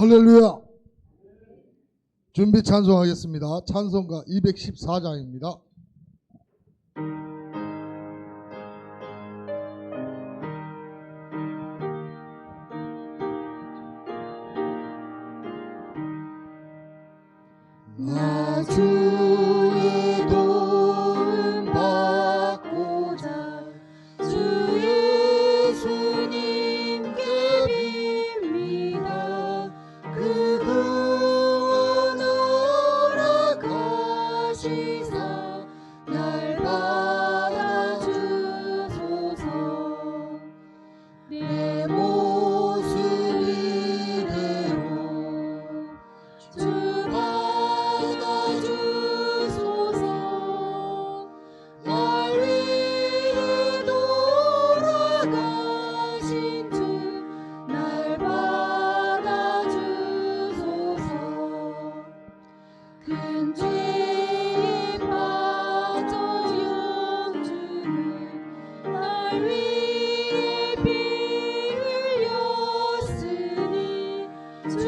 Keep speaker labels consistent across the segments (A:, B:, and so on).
A: 할렐루야. 준비 찬송하겠습니다. 찬송가 214장입니다.
B: 나 주의 도움 받고자 주 예수님께 빕니다. 그 구원 허락하시사 날 받아주소서. 내 모습 이대로 주 받아주소서. 날 위해 돌아가신 주 날 받아주소서. 큰 죄에 빠져 영주는 날 위해 피 흘렸으니 주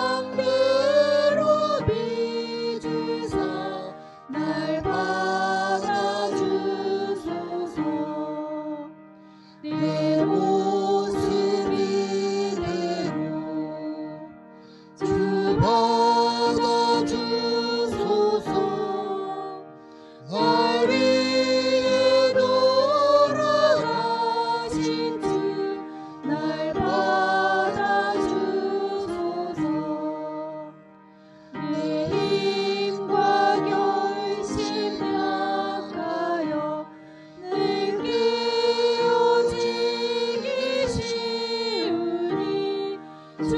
B: 형상대로 빚으사 날 받아주소서. 내 모습 이대로 주 받아주소서. 날 위해 돌아가신 주 날 받아주소서. 내 힘과 결심 약하여 늘 깨어지기 쉬우니 주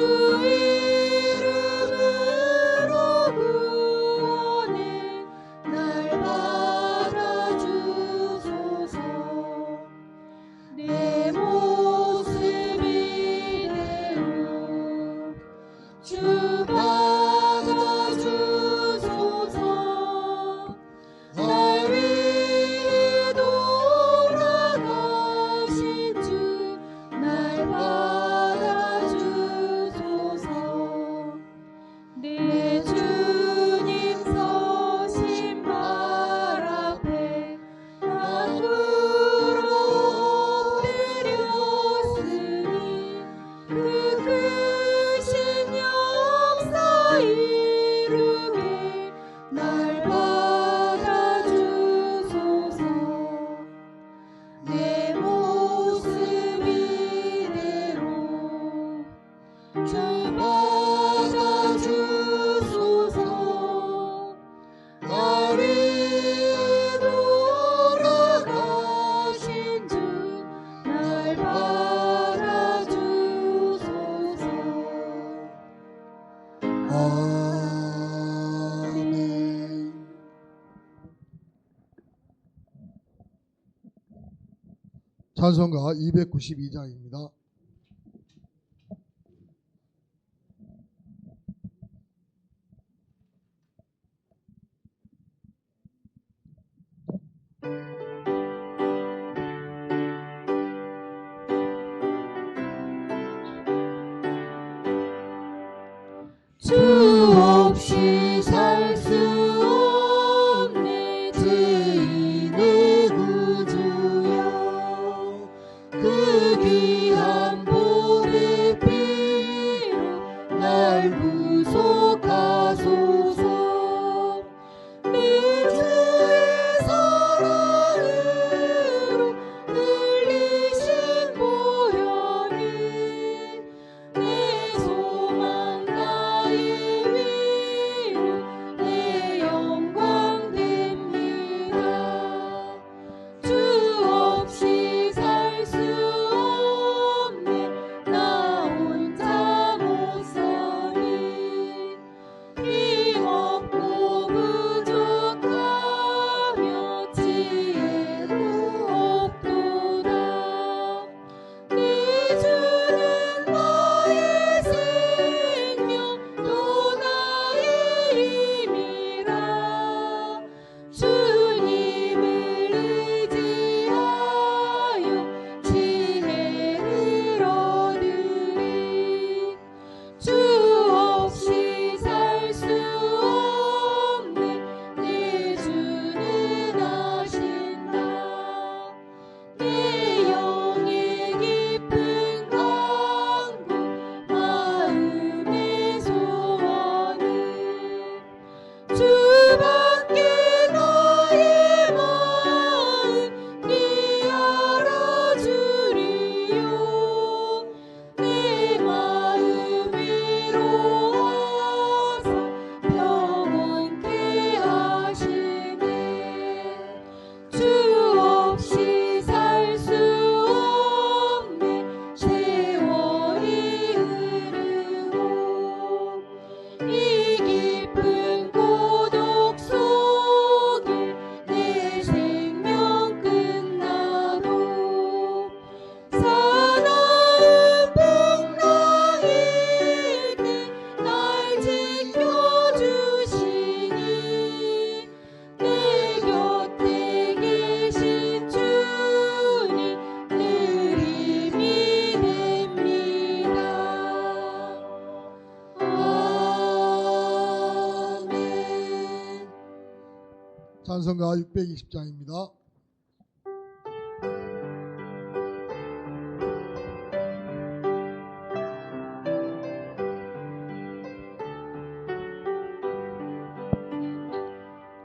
B: 이름으로 구원해 날 받아주소서. 내 모습 이대로 주 받아주소서. 날 위해 돌아가신 주 날 받아주소서. 내 주님 서신 발 앞에 난 꿇어 엎드렸으니 그 크신 역사 이루게 날 받아주소서. 내 모습 이대로 주 받아주소서. 날 위해 돌아가신 주 날 받아주소서.
A: 아멘. 찬송가 292장입니다.
B: 주 없이 살 수 없네 죄인의 구주여. 그 귀한
A: 찬송가 620장입니다.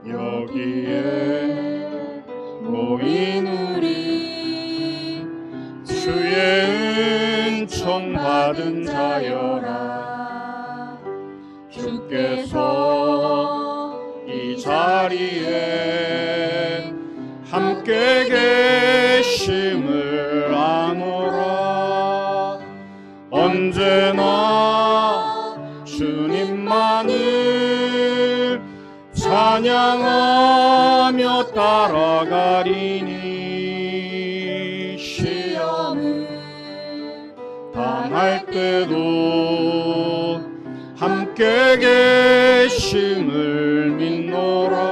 C: 여기에 모인 우리 주의 은총 받은 자여라. 주께서 이 자리에 함께 계심을 아노라. 언제나 주님만을 찬양하며 따라가리니 시험을 당할 때도 함께 계심을 믿노라.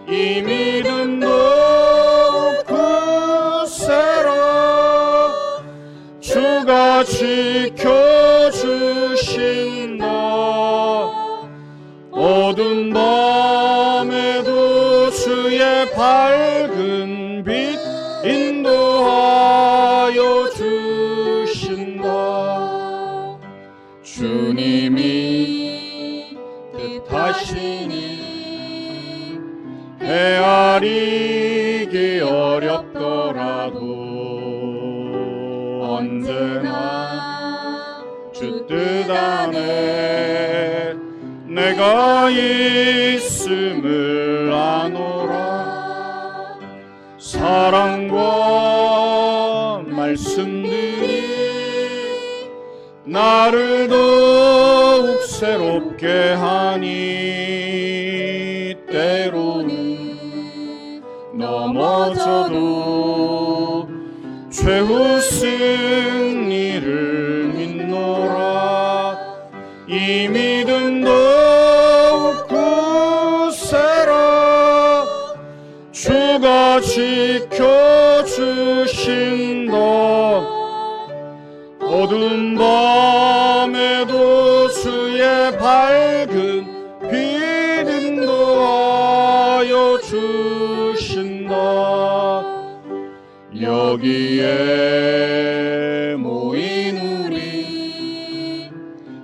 C: 이 믿음도 굳세라. 주가 지켜주신다. 어두운 밤에도 주의 밝은 빛 인도하여 주신다. 주님이 뜻하시니 헤아리기 어렵더라도 언제나 주 뜻 안에 내가 있음을 아노라. 사랑과 말씀들이 나를 더욱 새롭게 하니 때로는 넘어져도 최후 승리를 믿노라. 이 믿음도 굳세라. 주가 지켜주신다. 어두운 밤에도 주의 밝은 빛 인도하여 주신다. 여기에 모인 우리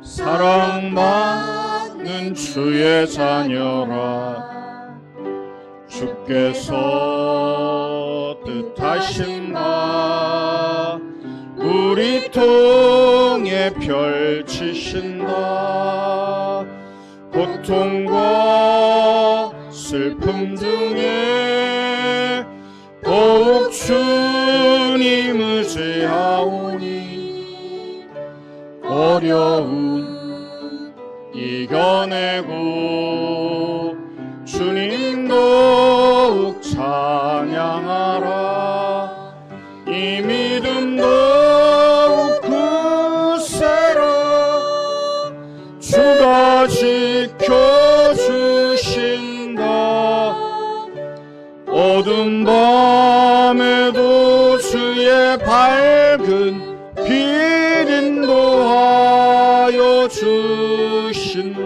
C: 사랑받는 주의 자녀라. 주께서 뜻하신 바 우리 통해 펼치신다. 고통과 슬픔 중에 더욱 주님 의지하오니 어려움 이겨내고 주님 더욱 찬양하라. 이 믿음 더욱 굳세라. 주가 지켜주신다. 어두운 밤에도 주의 밝은 빛 인도하여 주신다.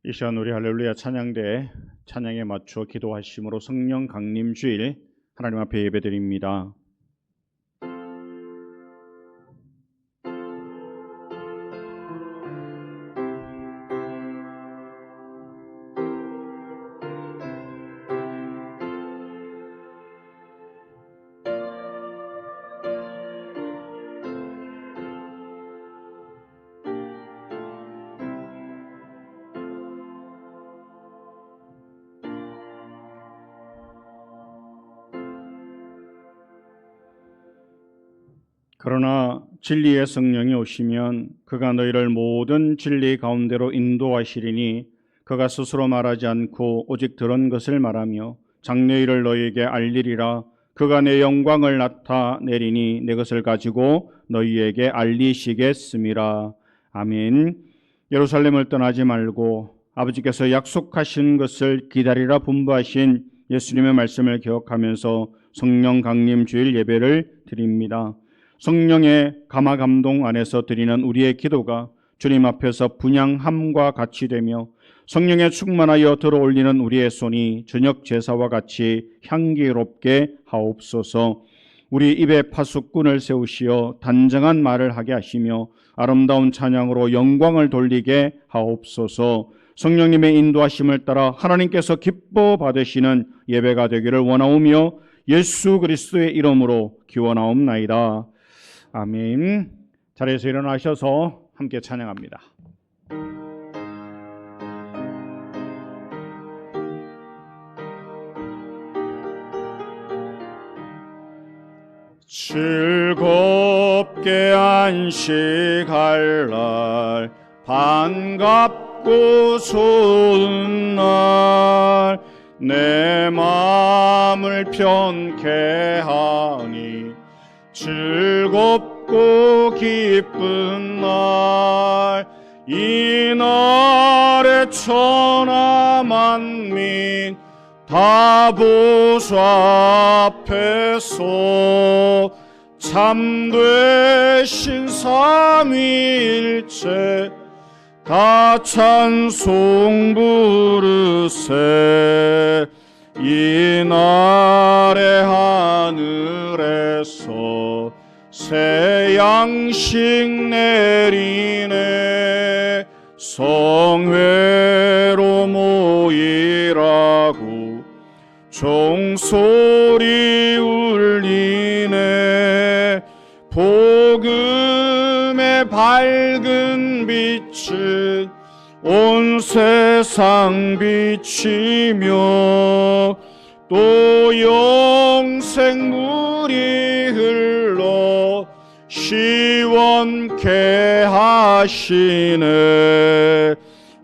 C: 이 시간 우리 할렐루야 찬양대 찬양에 맞춰 기도하심으로 성령 강림 주일 하나님 앞에 예배드립니다. 그러나 진리의 성령이 오시면 그가 너희를 모든 진리 가운데로 인도하시리니 그가 스스로 말하지 않고 오직 들은 것을 말하며 장래일을 너희에게 알리리라. 그가 내 영광을 나타내리니 내 것을 가지고 너희에게 알리시겠음이라. 아멘. 예루살렘을 떠나지 말고 아버지께서 약속하신 것을 기다리라 분부하신 예수님의 말씀을 기억하면서 성령 강림 주일 예배를 드립니다. 성령의 감화 감동 안에서 드리는 우리의 기도가 주님 앞에서 분향함과 같이 되며 성령에 충만하여 들어올리는 우리의 손이 저녁 제사와 같이 향기롭게 하옵소서. 우리 입에 파수꾼을 세우시어 단정한 말을 하게 하시며 아름다운 찬양으로 영광을 돌리게 하옵소서. 성령님의 인도하심을 따라 하나님께서 기뻐 받으시는 예배가 되기를 원하오며 예수 그리스도의 이름으로 기원하옵나이다. 아멘. 자리에서 일어나셔서 함께 찬양합니다. 즐겁게 안식할 날 반갑고 좋은 날 내 마음을 편케 하니 즐겁고 기쁜 날 이날에 천하 만민 다 보좌 앞에서 참되신 삼위일체 다 찬송 부르세. 이날에 하늘에서 새 양식 내리네. 성회로 모이라고 종소리 울리네. 복음의 밝은 빛은 온 세상 비치며 또 영생물이 흘러 시원케 하시네.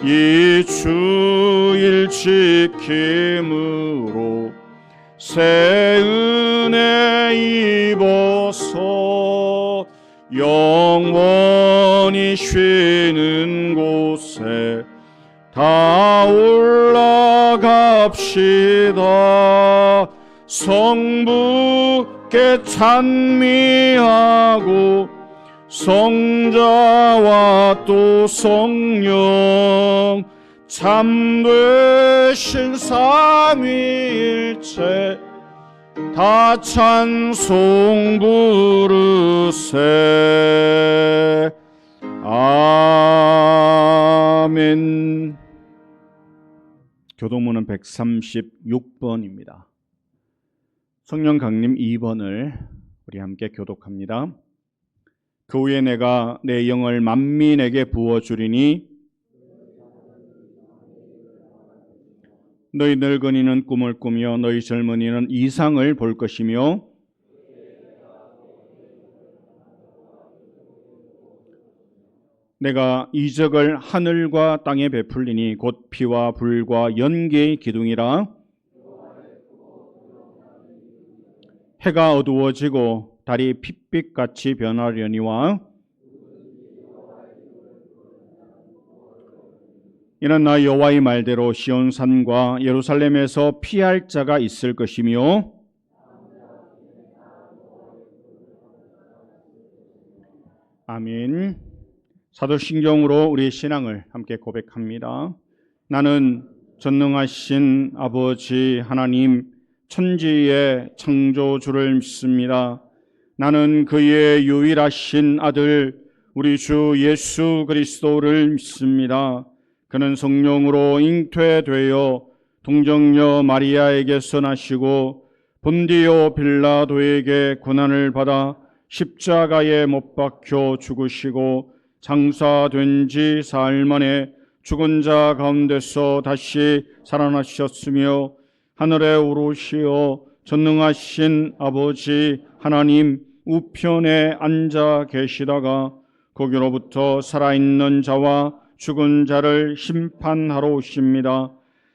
C: 이 주일 지킴으로 새 은혜 입어서 영원히 쉬는 곳에 다 올라갑시다. 성부께 찬미하고 성자와 또 성령 참되신 삼위일체 다 찬송 부르세. 아멘. 교동문은 136번입니다. 성령 강림 2번을 우리 함께 교독합니다. 그 후에 내가 내 영을 만민에게 부어주리니 너희 늙은이는 꿈을 꾸며 너희 젊은이는 이상을 볼 것이며 내가 이적을 하늘과 땅에 베풀리니 곧 피와 불과 연기의 기둥이라. 해가 어두워지고 달이 핏빛같이 변하려니와 이는 나 여호와의 말대로 시온산과 예루살렘에서 피할 자가 있을 것이며 아멘. 사도신경으로 우리의 신앙을 함께 고백합니다. 나는 전능하신 아버지 하나님 천지의 창조주를 믿습니다. 나는 그의 유일하신 아들 우리 주 예수 그리스도를 믿습니다. 그는 성령으로 잉태되어 동정녀 마리아에게서 나시고 본디오 빌라도에게 고난을 받아 십자가에 못 박혀 죽으시고 장사된 지 사흘 만에 죽은 자 가운데서 다시 살아나셨으며 하늘에 오르시어 전능하신 아버지 하나님 우편에 앉아 계시다가 거기로부터 살아있는 자와 죽은 자를 심판하러 오십니다.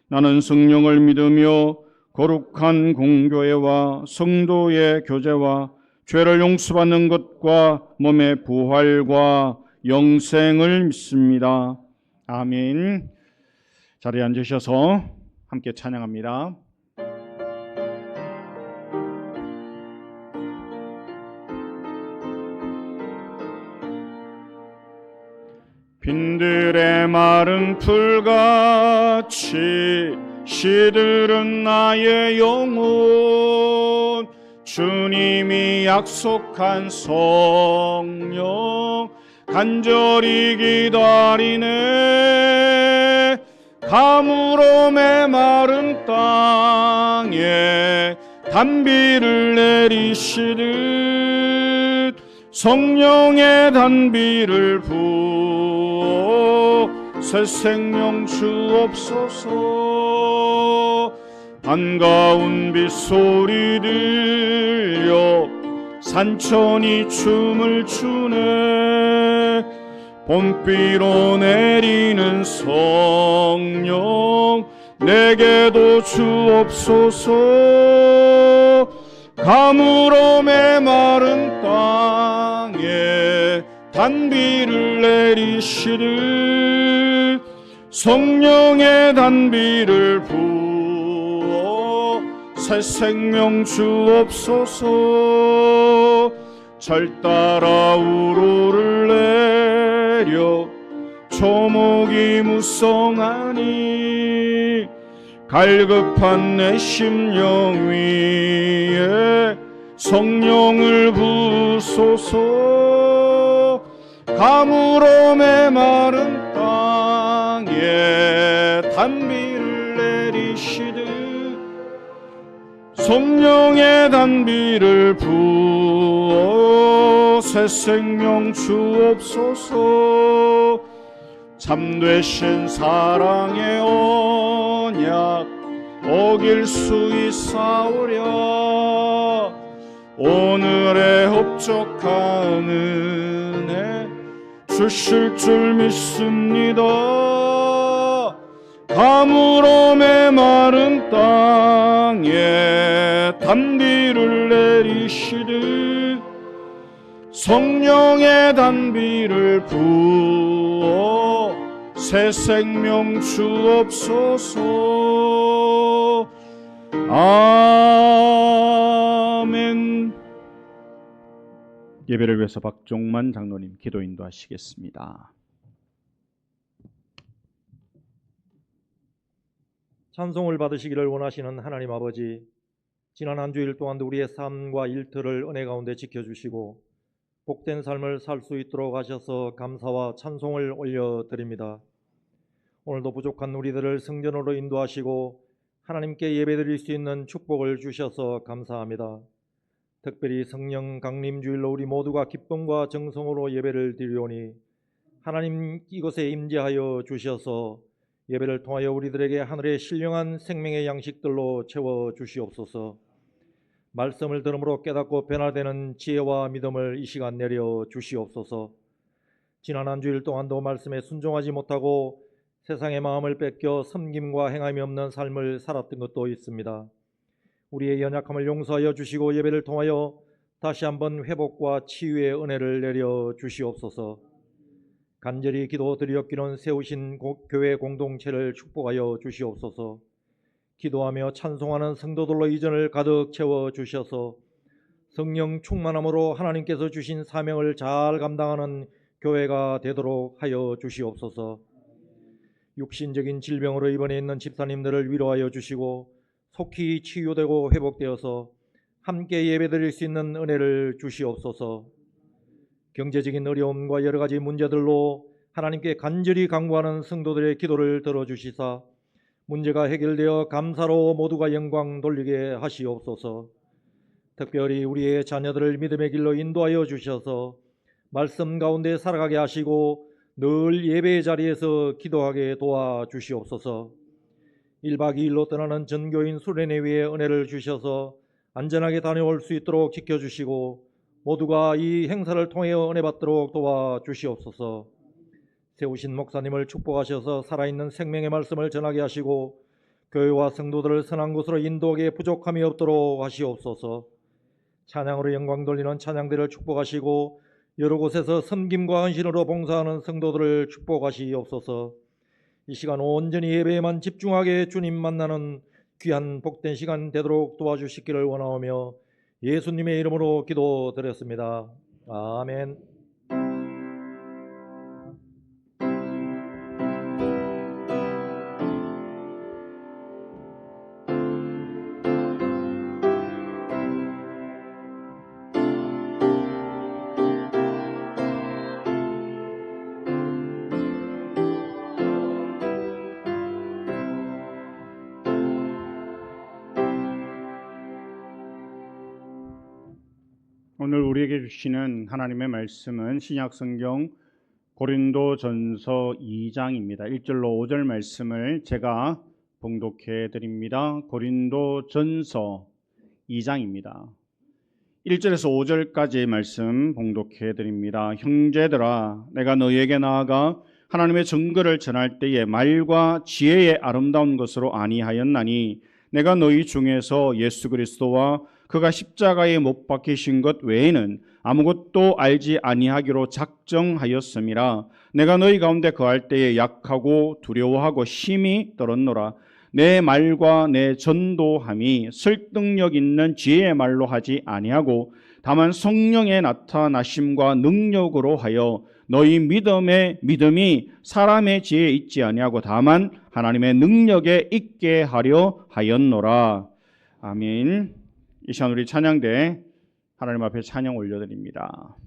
C: 나는 성령을 믿으며 거룩한 공교회와 성도의 교제와 죄를 용서받는 것과 몸의 부활과 영생을 믿습니다. 아멘. 자리에 앉으셔서 함께 찬양합니다. 빈들의 마른 풀같이 시들은 나의 영혼, 주님이 약속한 성령 간절히 기다리네. 가물어 메마른 땅에 단비를 내리시듯 성령의 단비를 부어 새 생명 주옵소서. 반가운 빗소리 들려 산천이 춤을 추네. 봄비로 내리는 성령 내게도 주옵소서. 가물어 메마른 땅에 단비를 내리시듯 성령의 단비를 부어 새 생명 주옵소서. 절 따라 우로를 내려 초목이 무성하니 갈급한 내 심령 위에 성령을 부소서. 가물어 메마른 땅에 단비를 내리시듯 성령의 단비를 부어 새 생명 주옵소서. 참되신 사랑의 언약 어길 수 있사오랴. 오늘의 흡족한 은혜 주실 줄 믿습니다. 가물어 메마른 땅에 단비를 내리시듯 성령의 단비를 부어 새 생명 주옵소서. 아멘. 예배를 위해서 박종만 장로님 기도 인도하시겠습니다.
D: 찬송을 받으시기를 원하시는 하나님 아버지, 지난 한 주일 동안도 우리의 삶과 일터를 은혜 가운데 지켜주시고 복된 삶을 살 수 있도록 하셔서 감사와 찬송을 올려드립니다. 오늘도 부족한 우리들을 성전으로 인도하시고 하나님께 예배드릴 수 있는 축복을 주셔서 감사합니다. 특별히 성령 강림 주일로 우리 모두가 기쁨과 정성으로 예배를 드리오니 하나님 이곳에 임재하여 주셔서 예배를 통하여 우리들에게 하늘의 신령한 생명의 양식들로 채워 주시옵소서. 말씀을 들음으로 깨닫고 변화되는 지혜와 믿음을 이 시간 내려 주시옵소서. 지난 한 주일 동안도 말씀에 순종하지 못하고 세상의 마음을 뺏겨 섬김과 행함이 없는 삶을 살았던 것도 있습니다. 우리의 연약함을 용서하여 주시고 예배를 통하여 다시 한번 회복과 치유의 은혜를 내려 주시옵소서. 간절히 기도드리옵기는 세우신 교회 공동체를 축복하여 주시옵소서. 기도하며 찬송하는 성도들로 이전을 가득 채워 주셔서 성령 충만함으로 하나님께서 주신 사명을 잘 감당하는 교회가 되도록 하여 주시옵소서. 육신적인 질병으로 입원해 있는 집사님들을 위로하여 주시고 속히 치유되고 회복되어서 함께 예배드릴 수 있는 은혜를 주시옵소서. 경제적인 어려움과 여러 가지 문제들로 하나님께 간절히 간구하는 성도들의 기도를 들어주시사 문제가 해결되어 감사로 모두가 영광 돌리게 하시옵소서. 특별히 우리의 자녀들을 믿음의 길로 인도하여 주셔서 말씀 가운데 살아가게 하시고 늘 예배의 자리에서 기도하게 도와주시옵소서. 1박 2일로 떠나는 전교인 수련회 위에 은혜를 주셔서 안전하게 다녀올 수 있도록 지켜주시고 모두가 이 행사를 통해 은혜 받도록 도와주시옵소서. 세우신 목사님을 축복하셔서 살아있는 생명의 말씀을 전하게 하시고 교회와 성도들을 선한 곳으로 인도하기에 부족함이 없도록 하시옵소서. 찬양으로 영광 돌리는 찬양대를 축복하시고 여러 곳에서 섬김과 헌신으로 봉사하는 성도들을 축복하시옵소서. 이 시간 온전히 예배에만 집중하게 주님 만나는 귀한 복된 시간 되도록 도와주시기를 원하오며 예수님의 이름으로 기도드렸습니다. 아멘.
C: 오늘 우리에게 주시는 하나님의 말씀은 신약성경 고린도전서 2장입니다. 1절로 5절 말씀을 제가 봉독해 드립니다. 고린도전서 2장입니다. 1절에서 5절까지의 말씀 봉독해 드립니다. 형제들아, 내가 너희에게 나아가 하나님의 증거를 전할 때에 말과 지혜의 아름다운 것으로 아니하였나니 내가 너희 중에서 예수 그리스도와 그가 십자가에 못 박히신 것 외에는 아무것도 알지 아니하기로 작정하였음이라. 내가 너희 가운데 거할 때에 약하고 두려워하고 심히 떨었노라. 내 말과 내 전도함이 설득력 있는 지혜의 말로 하지 아니하고 다만 성령의 나타나심과 능력으로 하여 너희 믿음이 사람의 지혜에 있지 아니하고 다만 하나님의 능력에 있게 하려 하였노라. 아멘. 이 시간 우리 찬양대 하나님 앞에 찬양 올려드립니다.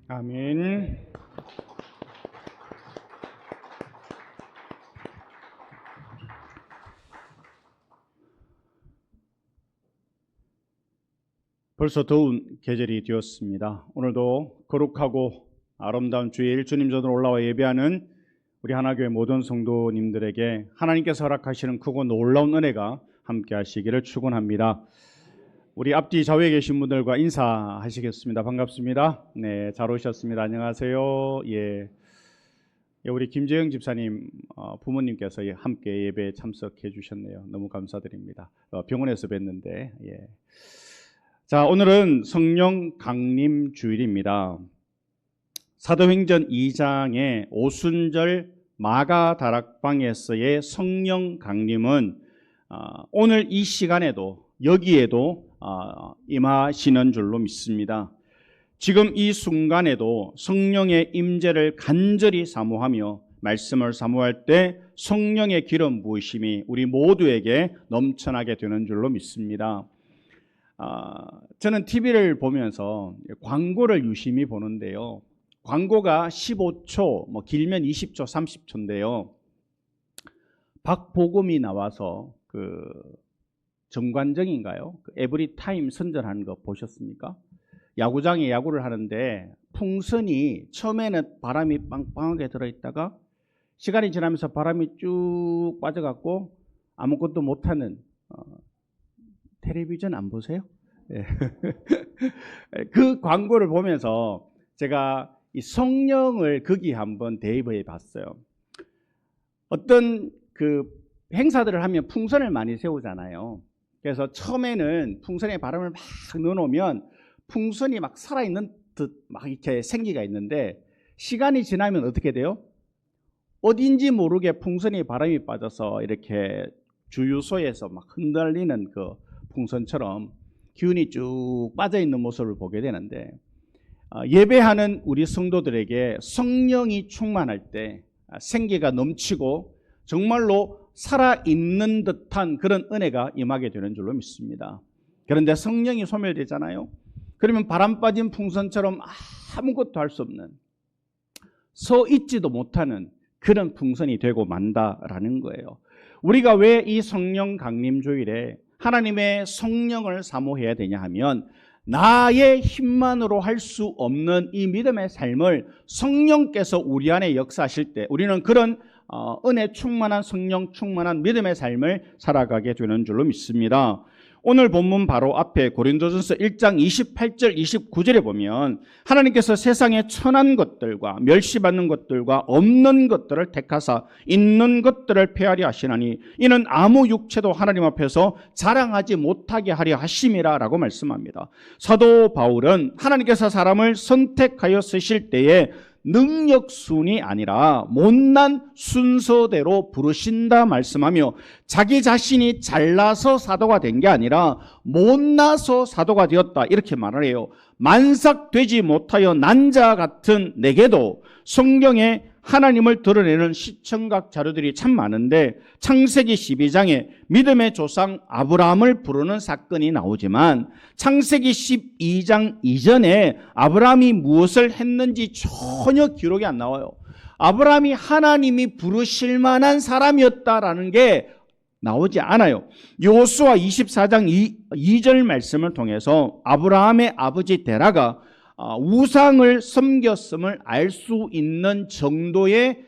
C: 아멘. 벌써 더운 계절이 되었습니다. 오늘도 거룩하고 아름다운 주일 주님 전으로 올라와 예배하는 우리 하나교회 모든 성도님들에게 하나님께서 허락하시는 크고 놀라운 은혜가 함께 하시기를 축원합니다. 우리 앞뒤 좌우에 계신 분들과 인사하시겠습니다. 반갑습니다. 네, 잘 오셨습니다. 안녕하세요. 예, 우리 김재영 집사님 부모님께서 함께 예배에 참석해 주셨네요. 너무 감사드립니다. 병원에서 뵀는데 예. 자, 오늘은 성령 강림 주일입니다. 사도행전 2장의 오순절 마가다락방에서의 성령 강림은 오늘 이 시간에도 여기에도 임하시는 줄로 믿습니다. 지금 이 순간에도 성령의 임재를 간절히 사모하며 말씀을 사모할 때 성령의 기름 부으심이 우리 모두에게 넘쳐나게 되는 줄로 믿습니다. 저는 TV를 보면서 광고를 유심히 보는데요. 광고가 15초, 뭐 길면 20초, 30초인데요. 박보검이 나와서 그 정관정인가요? 그 에브리타임 선전하는 거 보셨습니까? 야구장에 야구를 하는데 풍선이 처음에는 바람이 빵빵하게 들어있다가 시간이 지나면서 바람이 쭉 빠져갖고 아무것도 못하는 텔레비전 안 보세요? 예. 그 광고를 보면서 제가 이 성령을 거기 한번 대입해 봤어요. 어떤 그 행사들을 하면 풍선을 많이 세우잖아요. 그래서 처음에는 풍선에 바람을 막 넣어놓으면 풍선이 막 살아있는 듯 막 이렇게 생기가 있는데 시간이 지나면 어떻게 돼요? 어딘지 모르게 풍선이 바람이 빠져서 이렇게 주유소에서 막 흔들리는 그 풍선처럼 기운이 쭉 빠져있는 모습을 보게 되는데 예배하는 우리 성도들에게 성령이 충만할 때 생기가 넘치고 정말로 살아있는 듯한 그런 은혜가 임하게 되는 줄로 믿습니다. 그런데 성령이 소멸되잖아요. 그러면 바람 빠진 풍선처럼 아무것도 할 수 없는, 서 있지도 못하는 그런 풍선이 되고 만다라는 거예요. 우리가 왜 이 성령 강림 주일에 하나님의 성령을 사모해야 되냐 하면 나의 힘만으로 할 수 없는 이 믿음의 삶을 성령께서 우리 안에 역사하실 때 우리는 그런 은혜 충만한 성령 충만한 믿음의 삶을 살아가게 되는 줄로 믿습니다. 오늘 본문 바로 앞에 고린도전서 1장 28절 29절에 보면 하나님께서 세상에 천한 것들과 멸시받는 것들과 없는 것들을 택하사 있는 것들을 폐하려 하시나니 이는 아무 육체도 하나님 앞에서 자랑하지 못하게 하려 하심이라 라고 말씀합니다. 사도 바울은 하나님께서 사람을 선택하여 쓰실 때에 능력순이 아니라 못난 순서대로 부르신다 말씀하며 자기 자신이 잘나서 사도가 된 게 아니라 못나서 사도가 되었다 이렇게 말을 해요. 만삭되지 못하여 난 자 같은 내게도 성경에 하나님을 드러내는 시청각 자료들이 참 많은데 창세기 12장에 믿음의 조상 아브라함을 부르는 사건이 나오지만 창세기 12장 이전에 아브라함이 무엇을 했는지 전혀 기록이 안 나와요. 아브라함이 하나님이 부르실 만한 사람이었다라는 게 나오지 않아요. 여호수아 24장 2절 말씀을 통해서 아브라함의 아버지 데라가 우상을 섬겼음을 알 수 있는 정도의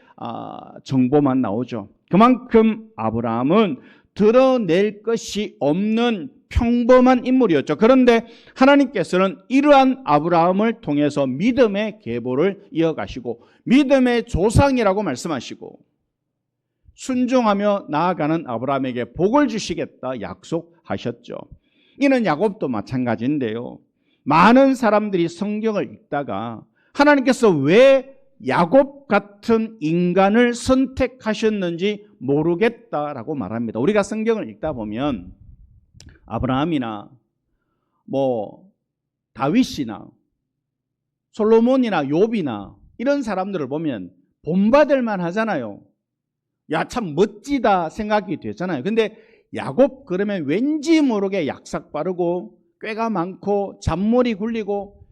C: 정보만 나오죠. 그만큼 아브라함은 드러낼 것이 없는 평범한 인물이었죠. 그런데 하나님께서는 이러한 아브라함을 통해서 믿음의 계보를 이어가시고 믿음의 조상이라고 말씀하시고 순종하며 나아가는 아브라함에게 복을 주시겠다 약속하셨죠. 이는 야곱도 마찬가지인데요. 많은 사람들이 성경을 읽다가 하나님께서 왜 야곱 같은 인간을 선택하셨는지 모르겠다라고 말합니다. 우리가 성경을 읽다 보면 아브라함이나 다윗이나 솔로몬이나 욥이나 이런 사람들을 보면 본받을 만하잖아요. 야, 참 멋지다 생각이 되잖아요. 근데 야곱 그러면 왠지 모르게 약삭 빠르고 꾀가 많고 잔머리 굴리고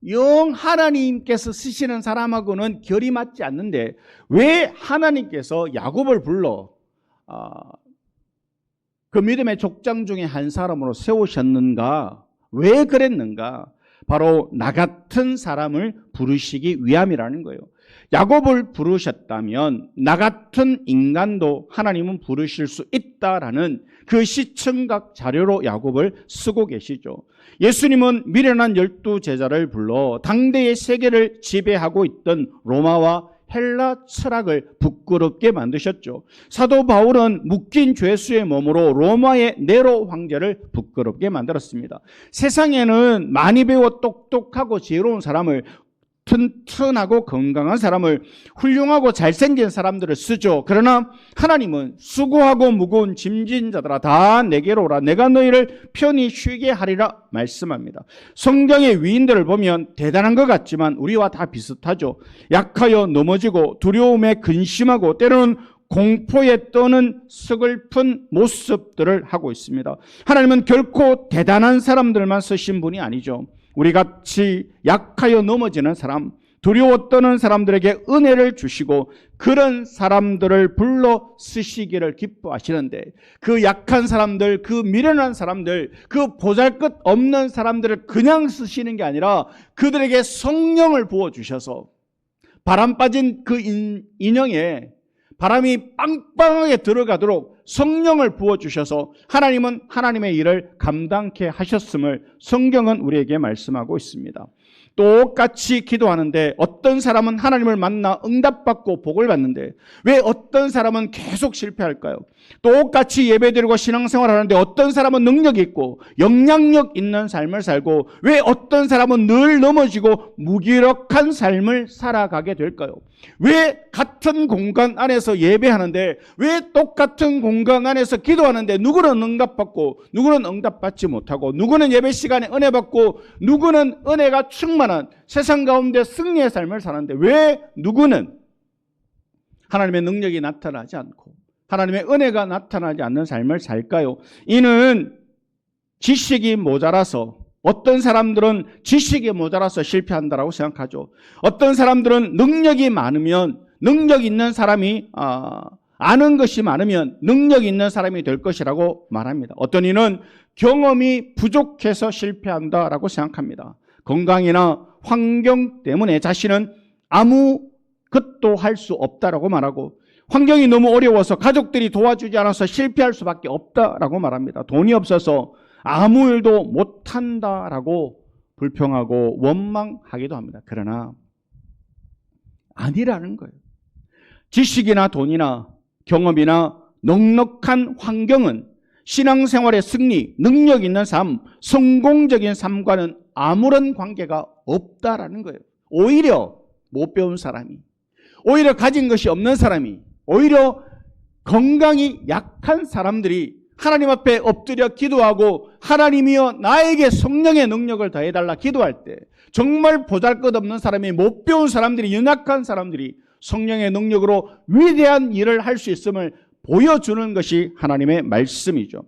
C: 영 하나님께서 쓰시는 사람하고는 결이 맞지 않는데 왜 하나님께서 야곱을 불러 그 믿음의 족장 중에 한 사람으로 세우셨는가? 왜 그랬는가? 바로 나 같은 사람을 부르시기 위함이라는 거예요. 야곱을 부르셨다면 나 같은 인간도 하나님은 부르실 수 있다라는 그 시청각 자료로 야곱을 쓰고 계시죠. 예수님은 미련한 12제자를 불러 당대의 세계를 지배하고 있던 로마와 헬라 철학을 부끄럽게 만드셨죠. 사도 바울은 묶인 죄수의 몸으로 로마의 네로 황제를 부끄럽게 만들었습니다. 세상에는 많이 배워 똑똑하고 지혜로운 사람을, 튼튼하고 건강한 사람을, 훌륭하고 잘생긴 사람들을 쓰죠. 그러나 하나님은 수고하고 무거운 짐진 자들아 다 내게로 오라 내가 너희를 편히 쉬게 하리라 말씀합니다. 성경의 위인들을 보면 대단한 것 같지만 우리와 다 비슷하죠. 약하여 넘어지고 두려움에 근심하고 때로는 공포에 떠는 서글픈 모습들을 하고 있습니다. 하나님은 결코 대단한 사람들만 쓰신 분이 아니죠. 우리 같이 약하여 넘어지는 사람, 두려워 떠는 사람들에게 은혜를 주시고 그런 사람들을 불러 쓰시기를 기뻐하시는데, 그 약한 사람들, 그 미련한 사람들, 그 보잘것없는 사람들을 그냥 쓰시는 게 아니라 그들에게 성령을 부어주셔서 바람 빠진 그 인형에 바람이 빵빵하게 들어가도록 성령을 부어주셔서 하나님은 하나님의 일을 감당케 하셨음을 성경은 우리에게 말씀하고 있습니다. 똑같이 기도하는데 어떤 사람은 하나님을 만나 응답받고 복을 받는데 왜 어떤 사람은 계속 실패할까요? 똑같이 예배드리고 신앙생활을 하는데 어떤 사람은 능력이 있고 영향력 있는 삶을 살고 왜 어떤 사람은 늘 넘어지고 무기력한 삶을 살아가게 될까요? 왜 같은 공간 안에서 예배하는데 왜 똑같은 공간 안에서 기도하는데 누구는 응답받고 누구는 응답받지 못하고 누구는 예배 시간에 은혜 받고 누구는 은혜가 충만한 세상 가운데 승리의 삶을 사는데 왜 누구는 하나님의 능력이 나타나지 않고 하나님의 은혜가 나타나지 않는 삶을 살까요? 이는 지식이 모자라서, 어떤 사람들은 지식이 모자라서 실패한다라고 생각하죠. 어떤 사람들은 능력이 많으면, 능력 있는 사람이 아는 것이 많으면 능력 있는 사람이 될 것이라고 말합니다. 어떤 이는 경험이 부족해서 실패한다라고 생각합니다. 건강이나 환경 때문에 자신은 아무것도 할 수 없다라고 말하고, 환경이 너무 어려워서 가족들이 도와주지 않아서 실패할 수밖에 없다라고 말합니다. 돈이 없어서 아무 일도 못한다라고 불평하고 원망하기도 합니다. 그러나 아니라는 거예요. 지식이나 돈이나 경험이나 넉넉한 환경은 신앙생활의 승리, 능력 있는 삶, 성공적인 삶과는 아무런 관계가 없다라는 거예요. 오히려 못 배운 사람이, 오히려 가진 것이 없는 사람이, 오히려 건강이 약한 사람들이 하나님 앞에 엎드려 기도하고 하나님이여 나에게 성령의 능력을 더해달라 기도할 때 정말 보잘것없는 사람이, 못 배운 사람들이, 연약한 사람들이 성령의 능력으로 위대한 일을 할 수 있음을 보여주는 것이 하나님의 말씀이죠.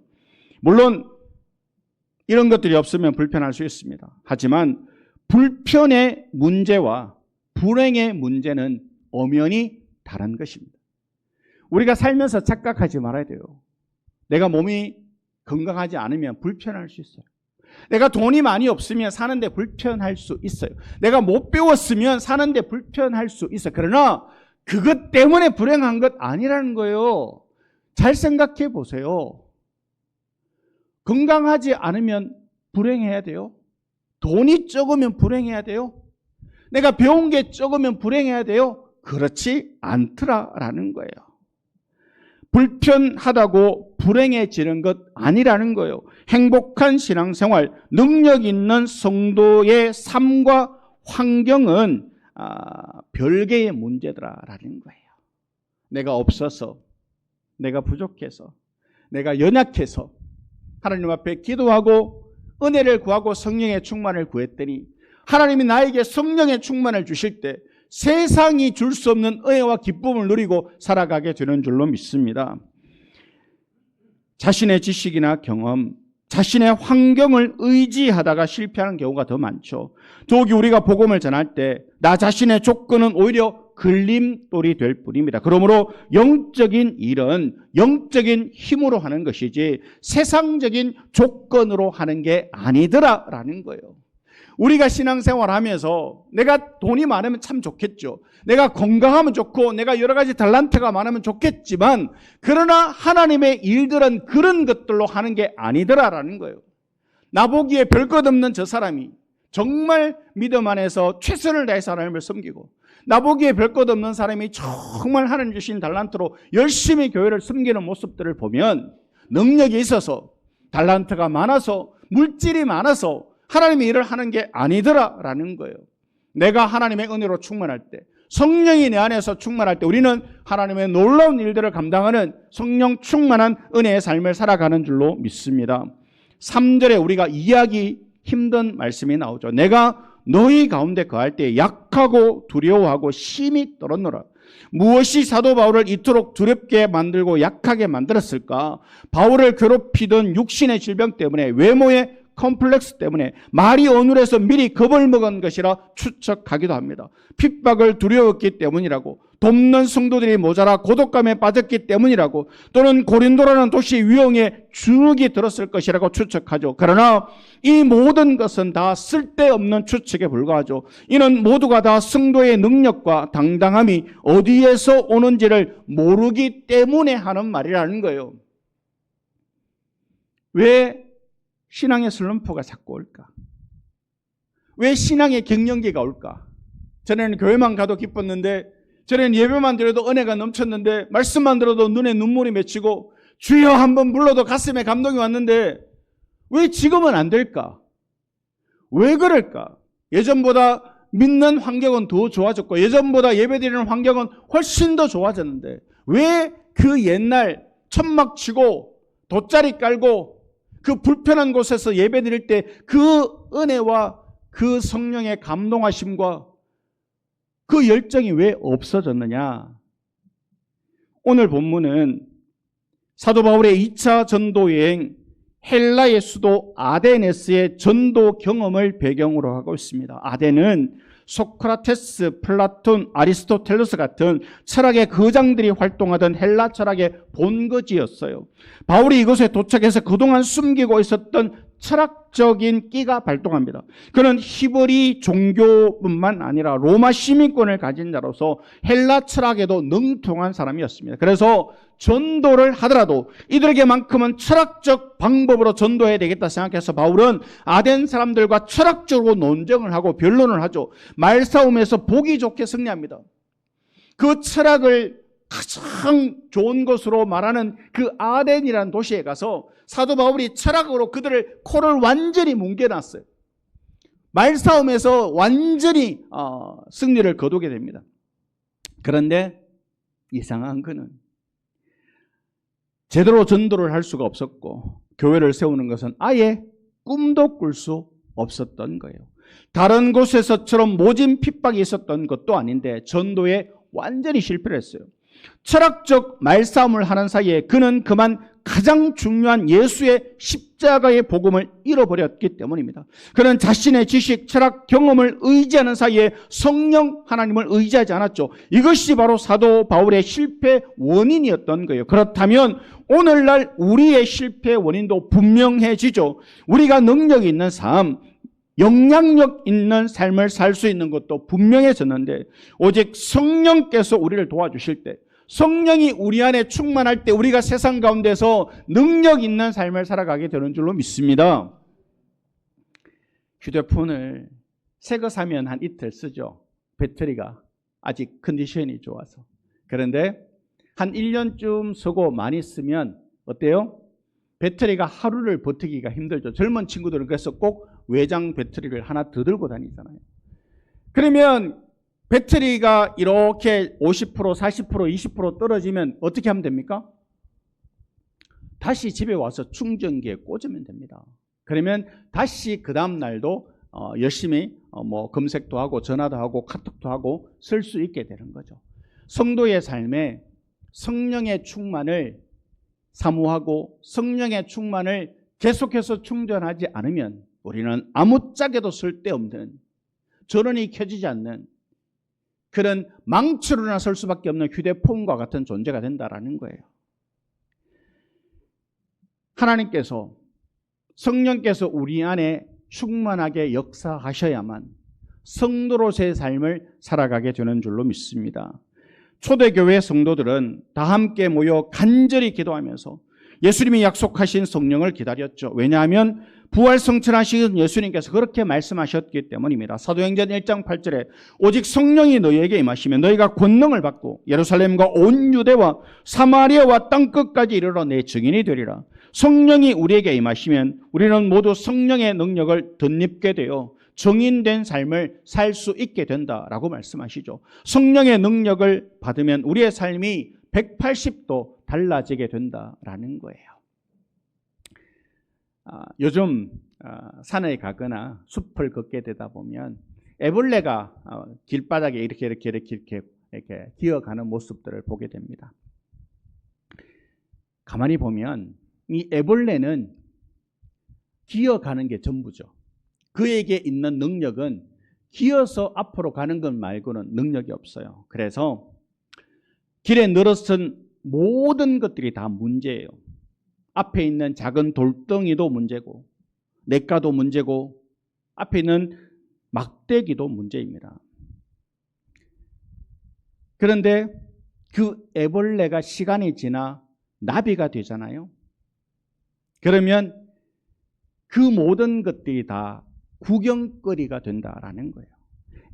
C: 물론 이런 것들이 없으면 불편할 수 있습니다. 하지만 불편의 문제와 불행의 문제는 엄연히 다른 것입니다. 우리가 살면서 착각하지 말아야 돼요. 내가 몸이 건강하지 않으면 불편할 수 있어요. 내가 돈이 많이 없으면 사는데 불편할 수 있어요. 내가 못 배웠으면 사는데 불편할 수 있어요. 그러나 그것 때문에 불행한 것 아니라는 거예요. 잘 생각해 보세요. 건강하지 않으면 불행해야 돼요? 돈이 적으면 불행해야 돼요? 내가 배운 게 적으면 불행해야 돼요? 그렇지 않더라라는 거예요. 불편하다고 불행해지는 것 아니라는 거예요. 행복한 신앙생활, 능력 있는 성도의 삶과 환경은 별개의 문제더라라는 거예요. 내가 없어서, 내가 부족해서, 내가 연약해서 하나님 앞에 기도하고 은혜를 구하고 성령의 충만을 구했더니 하나님이 나에게 성령의 충만을 주실 때 세상이 줄 수 없는 은혜와 기쁨을 누리고 살아가게 되는 줄로 믿습니다. 자신의 지식이나 경험, 자신의 환경을 의지하다가 실패하는 경우가 더 많죠. 더욱이 우리가 복음을 전할 때 나 자신의 조건은 오히려 걸림돌이 될 뿐입니다. 그러므로 영적인 일은 영적인 힘으로 하는 것이지 세상적인 조건으로 하는 게 아니더라라는 거예요. 우리가 신앙생활하면서 내가 돈이 많으면 참 좋겠죠. 내가 건강하면 좋고 내가 여러 가지 달란트가 많으면 좋겠지만 그러나 하나님의 일들은 그런 것들로 하는 게 아니더라라는 거예요. 나보기에 별것 없는 저 사람이 정말 믿음 안에서 최선을 다해서 하나님을 섬기고 나보기에 별것 없는 사람이 정말 하나님 주신 달란트로 열심히 교회를 섬기는 모습들을 보면 능력이 있어서 달란트가 많아서 물질이 많아서 하나님의 일을 하는 게 아니더라라는 거예요. 내가 하나님의 은혜로 충만할 때, 성령이 내 안에서 충만할 때 우리는 하나님의 놀라운 일들을 감당하는 성령 충만한 은혜의 삶을 살아가는 줄로 믿습니다. 3절에 우리가 이해하기 힘든 말씀이 나오죠. 내가 너희 가운데 거할 때 약하고 두려워하고 심히 떨었노라. 무엇이 사도 바울을 이토록 두렵게 만들고 약하게 만들었을까? 바울을 괴롭히던 육신의 질병 때문에, 외모의 컴플렉스 때문에, 말이 어눌해서 미리 겁을 먹은 것이라 추측하기도 합니다. 핍박을 두려웠기 때문이라고, 돕는 성도들이 모자라 고독감에 빠졌기 때문이라고, 또는 고린도라는 도시 위용에 주눅이 들었을 것이라고 추측하죠. 그러나 이 모든 것은 다 쓸데없는 추측에 불과하죠. 이는 모두가 다 성도의 능력과 당당함이 어디에서 오는지를 모르기 때문에 하는 말이라는 거예요. 왜 신앙의 슬럼프가 자꾸 올까? 왜 신앙의 갱년기가 올까? 전에는 교회만 가도 기뻤는데, 전에는 예배만 드려도 은혜가 넘쳤는데, 말씀만 들어도 눈에 눈물이 맺히고, 주여 한번 불러도 가슴에 감동이 왔는데 왜 지금은 안 될까? 왜 그럴까? 예전보다 믿는 환경은 더 좋아졌고, 예전보다 예배드리는 환경은 훨씬 더 좋아졌는데 왜 그 옛날 천막 치고 돗자리 깔고 그 불편한 곳에서 예배드릴 때 그 은혜와 그 성령의 감동하심과 그 열정이 왜 없어졌느냐? 오늘 본문은 사도 바울의 2차 전도 여행, 헬라의 수도 아데네스의 전도 경험을 배경으로 하고 있습니다. 아덴은 소크라테스, 플라톤, 아리스토텔레스 같은 철학의 거장들이 활동하던 헬라 철학의 본거지였어요. 바울이 이곳에 도착해서 그동안 숨기고 있었던 철학적인 끼가 발동합니다. 그는 히브리 종교뿐만 아니라 로마 시민권을 가진 자로서 헬라 철학에도 능통한 사람이었습니다. 그래서 전도를 하더라도 이들에게만큼은 철학적 방법으로 전도해야 되겠다 생각해서 바울은 아덴 사람들과 철학적으로 논쟁을 하고 변론을 하죠. 말싸움에서 보기 좋게 승리합니다. 그 철학을 가장 좋은 것으로 말하는 그 아덴이라는 도시에 가서 사도 바울이 철학으로 그들을 코를 완전히 뭉개놨어요. 말싸움에서 완전히 승리를 거두게 됩니다. 그런데 이상한 거는 제대로 전도를 할 수가 없었고, 교회를 세우는 것은 아예 꿈도 꿀 수 없었던 거예요. 다른 곳에서처럼 모진 핍박이 있었던 것도 아닌데 전도에 완전히 실패를 했어요. 철학적 말싸움을 하는 사이에 그는 그만 가장 중요한 예수의 십자가의 복음을 잃어버렸기 때문입니다. 그는 자신의 지식, 철학, 경험을 의지하는 사이에 성령 하나님을 의지하지 않았죠. 이것이 바로 사도 바울의 실패 원인이었던 거예요. 그렇다면 오늘날 우리의 실패 원인도 분명해지죠. 우리가 능력 있는 삶, 영향력 있는 삶을 살 수 있는 것도 분명해졌는데, 오직 성령께서 우리를 도와주실 때, 성령이 우리 안에 충만할 때 우리가 세상 가운데서 능력 있는 삶을 살아가게 되는 줄로 믿습니다. 휴대폰을 새 거 사면 한 이틀 쓰죠. 배터리가 아직 컨디션이 좋아서. 그런데 한 1년쯤 쓰고 많이 쓰면 어때요? 배터리가 하루를 버티기가 힘들죠. 젊은 친구들은 그래서 꼭 외장 배터리를 하나 더 들고 다니잖아요. 그러면 배터리가 이렇게 50%, 40%, 20% 떨어지면 어떻게 하면 됩니까? 다시 집에 와서 충전기에 꽂으면 됩니다. 그러면 다시 그 다음 날도 열심히 검색도 하고 전화도 하고 카톡도 하고 쓸 수 있게 되는 거죠. 성도의 삶에 성령의 충만을 사모하고 성령의 충만을 계속해서 충전하지 않으면 우리는 아무짝에도 쓸데없는, 전원이 켜지지 않는 그런 망치로 나설 수밖에 없는 휴대폰과 같은 존재가 된다라는 거예요. 하나님께서, 성령께서 우리 안에 충만하게 역사하셔야만 성도로서의 삶을 살아가게 되는 줄로 믿습니다. 초대교회 성도들은 다 함께 모여 간절히 기도하면서 예수님이 약속하신 성령을 기다렸죠. 왜냐하면 부활성천하신 예수님께서 그렇게 말씀하셨기 때문입니다. 사도행전 1장 8절에 오직 성령이 너희에게 임하시면 너희가 권능을 받고 예루살렘과 온 유대와 사마리아와 땅끝까지 이르러 내 증인이 되리라. 성령이 우리에게 임하시면 우리는 모두 성령의 능력을 덧입게 되어 정인된 삶을 살 수 있게 된다라고 말씀하시죠. 성령의 능력을 받으면 우리의 삶이 180도 달라지게 된다라는 거예요. 요즘 산에 가거나 숲을 걷게 되다 보면 애벌레가 길바닥에 이렇게 이렇게 기어가는 모습들을 보게 됩니다. 가만히 보면 이 애벌레는 기어가는 게 전부죠. 그에게 있는 능력은 기어서 앞으로 가는 것 말고는 능력이 없어요. 그래서 길에 늘어선 모든 것들이 다 문제예요. 앞에 있는 작은 돌덩이도 문제고, 냇가도 문제고, 앞에 있는 막대기도 문제입니다. 그런데 그 애벌레가 시간이 지나 나비가 되잖아요. 그러면 그 모든 것들이 다 구경거리가 된다라는 거예요.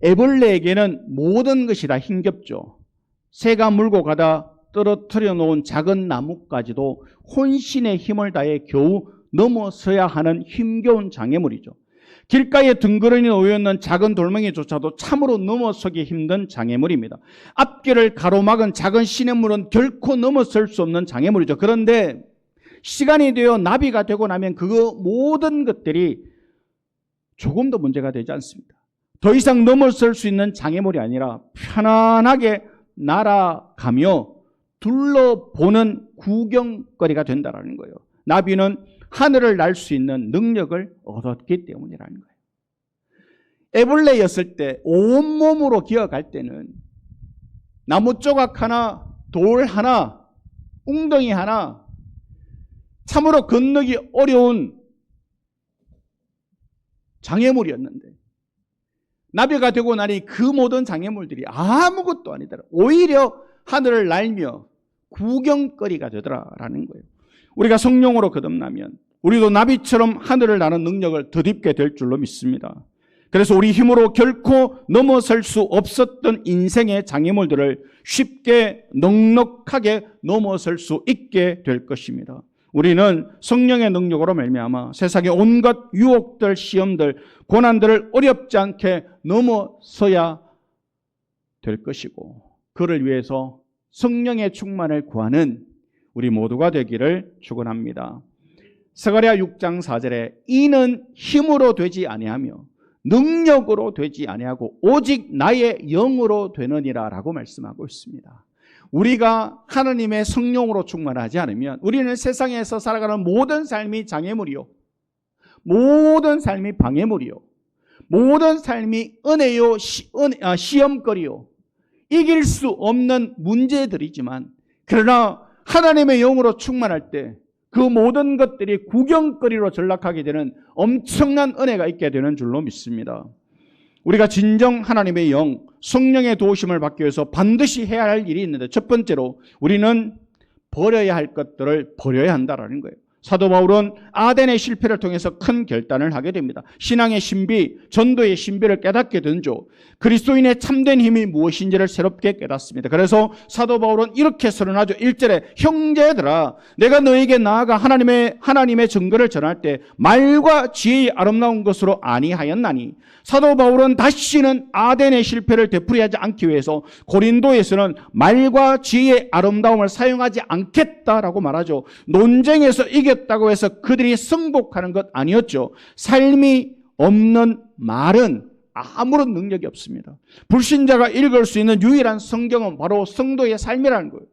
C: 애벌레에게는 모든 것이 다 힘겹죠. 새가 물고 가다 떨어뜨려 놓은 작은 나무까지도 혼신의 힘을 다해 겨우 넘어서야 하는 힘겨운 장애물이죠. 길가에 덩그러니 놓여있는 작은 돌멩이조차도 참으로 넘어서기 힘든 장애물입니다. 앞길을 가로막은 작은 시냇물은 결코 넘어설 수 없는 장애물이죠. 그런데 시간이 되어 나비가 되고 나면 그 모든 것들이 조금도 문제가 되지 않습니다. 더 이상 넘어설 수 있는 장애물이 아니라 편안하게 날아가며 둘러보는 구경거리가 된다는 거예요. 나비는 하늘을 날 수 있는 능력을 얻었기 때문이라는 거예요. 애벌레였을 때 온몸으로 기어갈 때는 나무 조각 하나, 돌 하나, 웅덩이 하나, 참으로 건너기 어려운 장애물이었는데 나비가 되고 나니 그 모든 장애물들이 아무것도 아니더라. 오히려 하늘을 날며 구경거리가 되더라라는 거예요. 우리가 성령으로 거듭나면 우리도 나비처럼 하늘을 나는 능력을 덧입게 될 줄로 믿습니다. 그래서 우리 힘으로 결코 넘어설 수 없었던 인생의 장애물들을 쉽게 넉넉하게 넘어설 수 있게 될 것입니다. 우리는 성령의 능력으로 말미암아 세상의 온갖 유혹들, 시험들, 고난들을 어렵지 않게 넘어서야 될 것이고, 그를 위해서 성령의 충만을 구하는 우리 모두가 되기를 축원합니다. 스가랴 6장 4절에 이는 힘으로 되지 아니하며 능력으로 되지 아니하고 오직 나의 영으로 되느니라 라고 말씀하고 있습니다. 우리가 하나님의 성령으로 충만하지 않으면 우리는 세상에서 살아가는 모든 삶이 장애물이요, 모든 삶이 방해물이요, 모든 삶이 은혜요, 시험거리요, 이길 수 없는 문제들이지만, 그러나 하나님의 영으로 충만할 때 그 모든 것들이 구경거리로 전락하게 되는 엄청난 은혜가 있게 되는 줄로 믿습니다. 우리가 진정 하나님의 영, 성령의 도우심을 받기 위해서 반드시 해야 할 일이 있는데, 첫 번째로 우리는 버려야 할 것들을 버려야 한다는 거예요. 사도 바울은 아덴의 실패를 통해서 큰 결단을 하게 됩니다. 신앙의 신비, 전도의 신비를 깨닫게 된 줄, 그리스도인의 참된 힘이 무엇인지를 새롭게 깨닫습니다. 그래서 사도 바울은 이렇게 선언하죠. 1절에 형제들아, 내가 너에게 나아가 하나님의 증거를 전할 때 말과 지혜의 아름다운 것으로 아니하였나니, 사도 바울은 다시는 아덴의 실패를 되풀이하지 않기 위해서 고린도에서는 말과 지혜의 아름다움을 사용하지 않겠다라고 말하죠. 논쟁에서 이겼다고 해서 그들이 승복하는 것 아니었죠. 삶이 없는 말은 아무런 능력이 없습니다. 불신자가 읽을 수 있는 유일한 성경은 바로 성도의 삶이라는 거예요.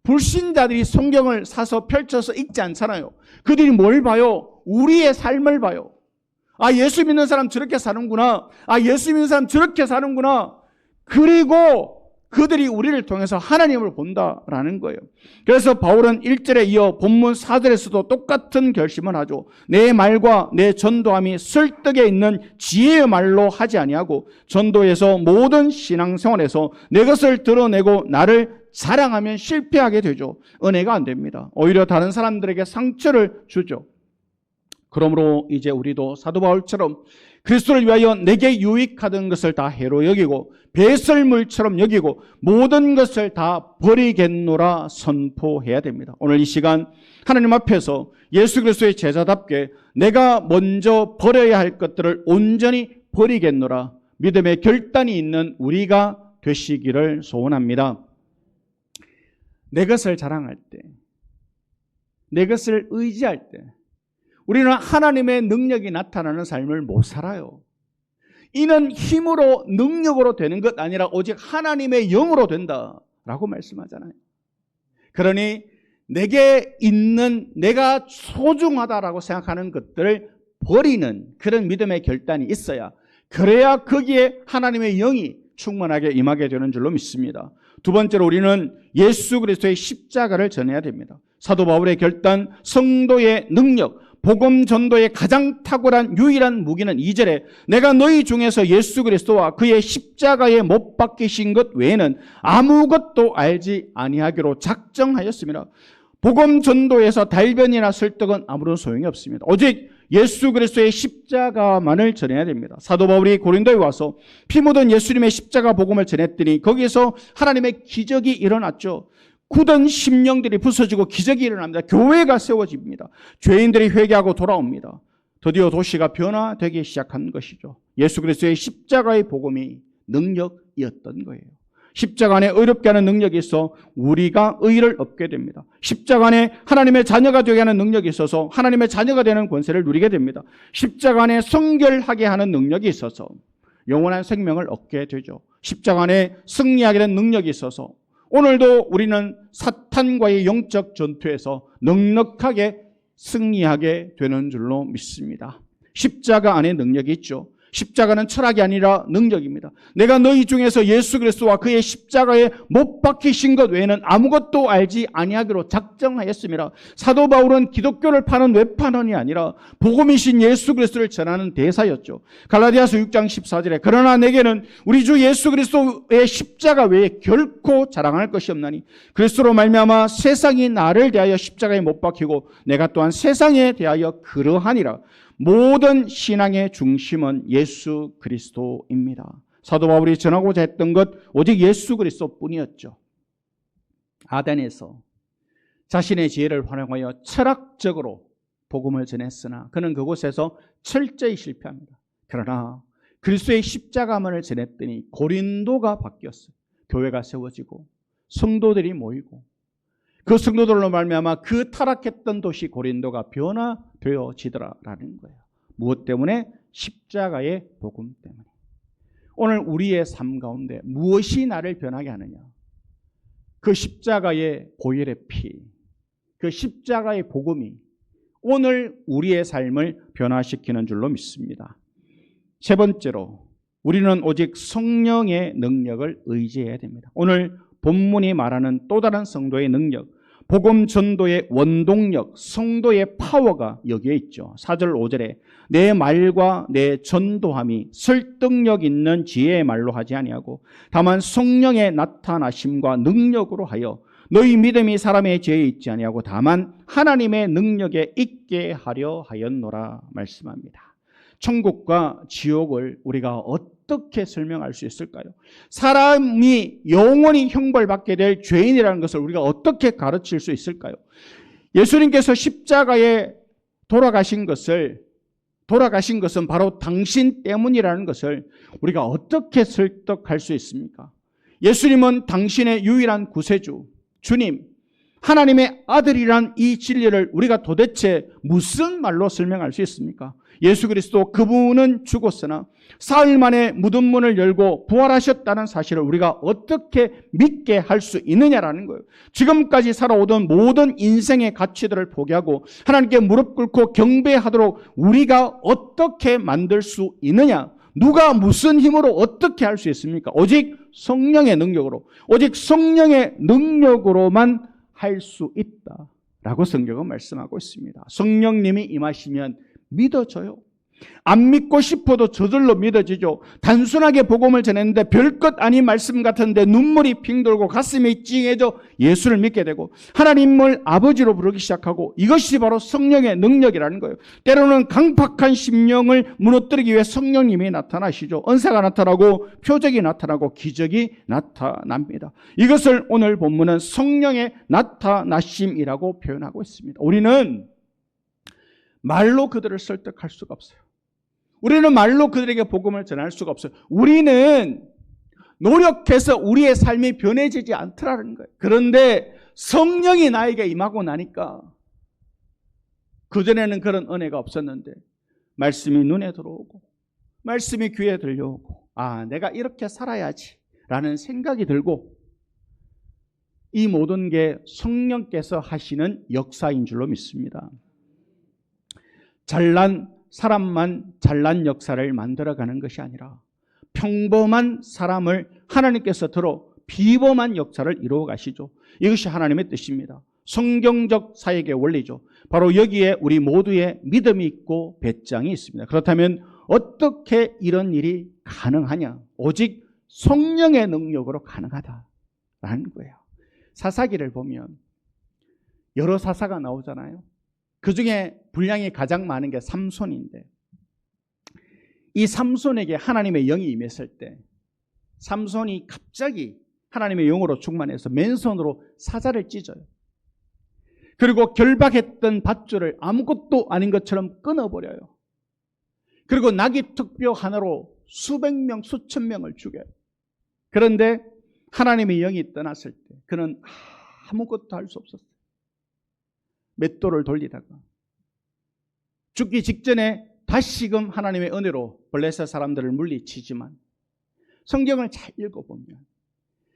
C: 불신자들이 성경을 사서 펼쳐서 읽지 않잖아요. 그들이 뭘 봐요? 우리의 삶을 봐요. 아, 예수 믿는 사람 저렇게 사는구나. 아, 예수 믿는 사람 저렇게 사는구나. 그리고 그들이 우리를 통해서 하나님을 본다라는 거예요. 그래서 바울은 1절에 이어 본문 4절에서도 똑같은 결심을 하죠. 내 말과 내 전도함이 설득에 있는 지혜의 말로 하지 아니하고 전도에서 모든 신앙생활에서 내 것을 드러내고 나를 자랑하면 실패하게 되죠. 은혜가 안 됩니다. 오히려 다른 사람들에게 상처를 주죠. 그러므로 이제 우리도 사도 바울처럼 그리스도를 위하여 내게 유익하던 것을 다 해로 여기고 배설물처럼 여기고 모든 것을 다 버리겠노라 선포해야 됩니다. 오늘 이 시간 하나님 앞에서 예수 그리스도의 제자답게 내가 먼저 버려야 할 것들을 온전히 버리겠노라 믿음의 결단이 있는 우리가 되시기를 소원합니다. 내 것을 자랑할 때, 내 것을 의지할 때 우리는 하나님의 능력이 나타나는 삶을 못 살아요. 이는 힘으로 능력으로 되는 것 아니라 오직 하나님의 영으로 된다라고 말씀하잖아요. 그러니 내게 있는 내가 소중하다라고 생각하는 것들을 버리는 그런 믿음의 결단이 있어야, 그래야 거기에 하나님의 영이 충만하게 임하게 되는 줄로 믿습니다. 두 번째로 우리는 예수 그리스도의 십자가를 전해야 됩니다. 사도 바울의 결단, 성도의 능력, 복음 전도의 가장 탁월한 유일한 무기는 2절에 내가 너희 중에서 예수 그리스도와 그의 십자가에 못 박히신 것 외에는 아무것도 알지 아니하기로 작정하였습니다. 복음 전도에서 달변이나 설득은 아무런 소용이 없습니다. 오직 예수 그리스도의 십자가만을 전해야 됩니다. 사도 바울이 고린도에 와서 피 묻은 예수님의 십자가 복음을 전했더니 거기에서 하나님의 기적이 일어났죠. 굳은 심령들이 부서지고 기적이 일어납니다. 교회가 세워집니다. 죄인들이 회개하고 돌아옵니다. 드디어 도시가 변화되기 시작한 것이죠. 예수 그리스도의 십자가의 복음이 능력이었던 거예요. 십자가 안에 의롭게 하는 능력이 있어 우리가 의를 얻게 됩니다. 십자가 안에 하나님의 자녀가 되게 하는 능력이 있어서 하나님의 자녀가 되는 권세를 누리게 됩니다. 십자가 안에 성결하게 하는 능력이 있어서 영원한 생명을 얻게 되죠. 십자가 안에 승리하게 된 능력이 있어서 오늘도 우리는 사탄과의 영적 전투에서 넉넉하게 승리하게 되는 줄로 믿습니다. 십자가 안에 능력이 있죠. 십자가는 철학이 아니라 능력입니다. 내가 너희 중에서 예수 그리스도와 그의 십자가에 못 박히신 것 외에는 아무것도 알지 아니하기로 작정하였습니다. 사도 바울은 기독교를 파는 외판원이 아니라 복음이신 예수 그리스도를 전하는 대사였죠. 갈라디아서 6장 14절에 그러나 내게는 우리 주 예수 그리스도의 십자가 외에 결코 자랑할 것이 없나니 그리스도로 말미암아 세상이 나를 대하여 십자가에 못 박히고 내가 또한 세상에 대하여 그러하니라. 모든 신앙의 중심은 예수 그리스도입니다. 사도 바울이 전하고자 했던 것 오직 예수 그리스도뿐이었죠. 아덴에서 자신의 지혜를 활용하여 철학적으로 복음을 전했으나 그는 그곳에서 철저히 실패합니다. 그러나 그리스도의 십자가만을 전했더니 고린도가 바뀌었어요. 교회가 세워지고 성도들이 모이고 그 성도들로 말미암아 그 타락했던 도시 고린도가 변화되어지더라라는 거예요. 무엇 때문에? 십자가의 복음 때문에. 오늘 우리의 삶 가운데 무엇이 나를 변하게 하느냐? 그 십자가의 보혈의 피, 그 십자가의 복음이 오늘 우리의 삶을 변화시키는 줄로 믿습니다. 세 번째로 우리는 오직 성령의 능력을 의지해야 됩니다. 오늘 본문이 말하는 또 다른 성도의 능력, 복음 전도의 원동력, 성도의 파워가 여기에 있죠. 4절 5절에 내 말과 내 전도함이 설득력 있는 지혜의 말로 하지 아니하고 다만 성령의 나타나심과 능력으로 하여 너희 믿음이 사람의 지혜에 있지 아니하고 다만 하나님의 능력에 있게 하려 하였노라 말씀합니다. 천국과 지옥을 우리가 어떻게 설명할 수 있을까요? 사람이 영원히 형벌받게 될 죄인이라는 것을 우리가 어떻게 가르칠 수 있을까요? 예수님께서 십자가에 돌아가신 것은 바로 당신 때문이라는 것을 우리가 어떻게 설득할 수 있습니까? 예수님은 당신의 유일한 구세주, 주님, 하나님의 아들이란 이 진리를 우리가 도대체 무슨 말로 설명할 수 있습니까? 예수 그리스도 그분은 죽었으나 사흘 만에 무덤 문을 열고 부활하셨다는 사실을 우리가 어떻게 믿게 할 수 있느냐라는 거예요. 지금까지 살아오던 모든 인생의 가치들을 포기하고 하나님께 무릎 꿇고 경배하도록 우리가 어떻게 만들 수 있느냐? 누가 무슨 힘으로 어떻게 할 수 있습니까? 오직 성령의 능력으로, 오직 성령의 능력으로만 할 수 있다라고 성경은 말씀하고 있습니다. 성령님이 임하시면 믿어져요. 안 믿고 싶어도 저절로 믿어지죠. 단순하게 복음을 전했는데 별것 아닌 말씀 같은데 눈물이 핑 돌고 가슴이 찡해져 예수를 믿게 되고 하나님을 아버지로 부르기 시작하고 이것이 바로 성령의 능력이라는 거예요. 때로는 강팍한 심령을 무너뜨리기 위해 성령님이 나타나시죠. 은사가 나타나고 표적이 나타나고 기적이 나타납니다. 이것을 오늘 본문은 성령의 나타나심이라고 표현하고 있습니다. 우리는 말로 그들을 설득할 수가 없어요. 우리는 말로 그들에게 복음을 전할 수가 없어요. 우리는 노력해서 우리의 삶이 변해지지 않더라는 거예요. 그런데 성령이 나에게 임하고 나니까 그전에는 그런 은혜가 없었는데 말씀이 눈에 들어오고 말씀이 귀에 들려오고 내가 이렇게 살아야지 라는 생각이 들고 이 모든 게 성령께서 하시는 역사인 줄로 믿습니다. 잘난 사람만 잘난 역사를 만들어가는 것이 아니라 평범한 사람을 하나님께서 들어 비범한 역사를 이루어 가시죠. 이것이 하나님의 뜻입니다. 성경적 사역의 원리죠. 바로 여기에 우리 모두의 믿음이 있고 배짱이 있습니다. 그렇다면 어떻게 이런 일이 가능하냐? 오직 성령의 능력으로 가능하다라는 거예요. 사사기를 보면 여러 사사가 나오잖아요. 그 중에 분량이 가장 많은 게 삼손인데 이 삼손에게 하나님의 영이 임했을 때 삼손이 갑자기 하나님의 영으로 충만해서 맨손으로 사자를 찢어요. 그리고 결박했던 밧줄을 아무것도 아닌 것처럼 끊어버려요. 그리고 나귀 특뼈 하나로 수백 명, 수천 명을 죽여요. 그런데 하나님의 영이 떠났을 때 그는 아무것도 할 수 없었어요. 맷돌을 돌리다가 죽기 직전에 다시금 하나님의 은혜로 블레셋 사람들을 물리치지만 성경을 잘 읽어보면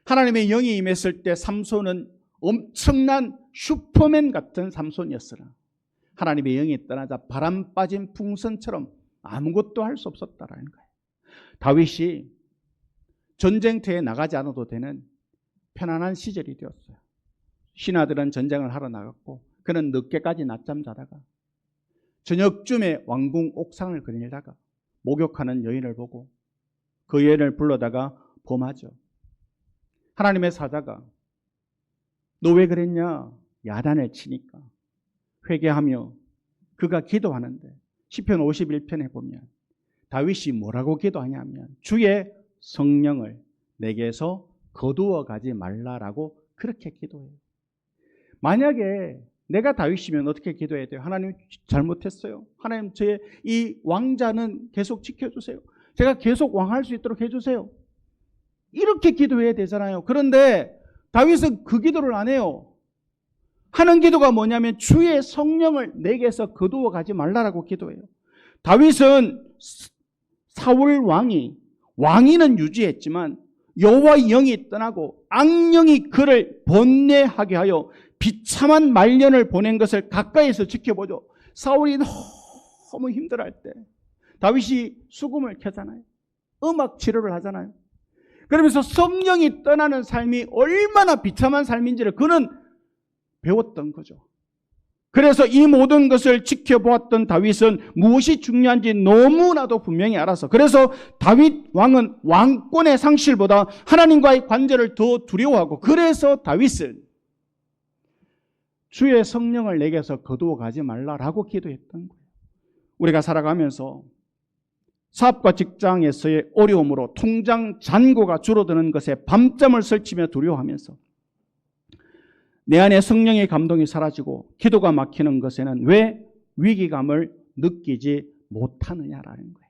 C: 하나님의 영이 임했을 때 삼손은 엄청난 슈퍼맨 같은 삼손이었으나 하나님의 영이 떠나자 바람 빠진 풍선처럼 아무것도 할 수 없었다라는 거예요. 다윗이 전쟁터에 나가지 않아도 되는 편안한 시절이 되었어요. 신하들은 전쟁을 하러 나갔고 그는 늦게까지 낮잠 자다가 저녁쯤에 왕궁 옥상을 거닐다가 목욕하는 여인을 보고 그 여인을 불러다가 범하죠. 하나님의 사자가 너 왜 그랬냐? 야단을 치니까 회개하며 그가 기도하는데 시편 51편에 보면 다윗이 뭐라고 기도하냐면 주의 성령을 내게서 거두어 가지 말라라고 그렇게 기도해요. 만약에 내가 다윗이면 어떻게 기도해야 돼요? 하나님 잘못했어요. 하나님 저의 이 왕자는 계속 지켜주세요. 제가 계속 왕할 수 있도록 해주세요. 이렇게 기도해야 되잖아요. 그런데 다윗은 그 기도를 안 해요. 하는 기도가 뭐냐면 주의 성령을 내게서 거두어 가지 말라라고 기도해요. 다윗은 사울 왕위는 유지했지만 여호와의 영이 떠나고 악령이 그를 번뇌하게 하여 비참한 말년을 보낸 것을 가까이서 지켜보죠. 사울이 너무 힘들어할 때 다윗이 수금을 켜잖아요. 음악 치료를 하잖아요. 그러면서 성령이 떠나는 삶이 얼마나 비참한 삶인지를 그는 배웠던 거죠. 그래서 이 모든 것을 지켜보았던 다윗은 무엇이 중요한지 너무나도 분명히 알아서 그래서 다윗 왕은 왕권의 상실보다 하나님과의 관계를 더 두려워하고 그래서 다윗은 주의 성령을 내게서 거두어 가지 말라라고 기도했던 거예요. 우리가 살아가면서 사업과 직장에서의 어려움으로 통장 잔고가 줄어드는 것에 밤잠을 설치며 두려워하면서 내 안에 성령의 감동이 사라지고 기도가 막히는 것에는 왜 위기감을 느끼지 못하느냐라는 거예요.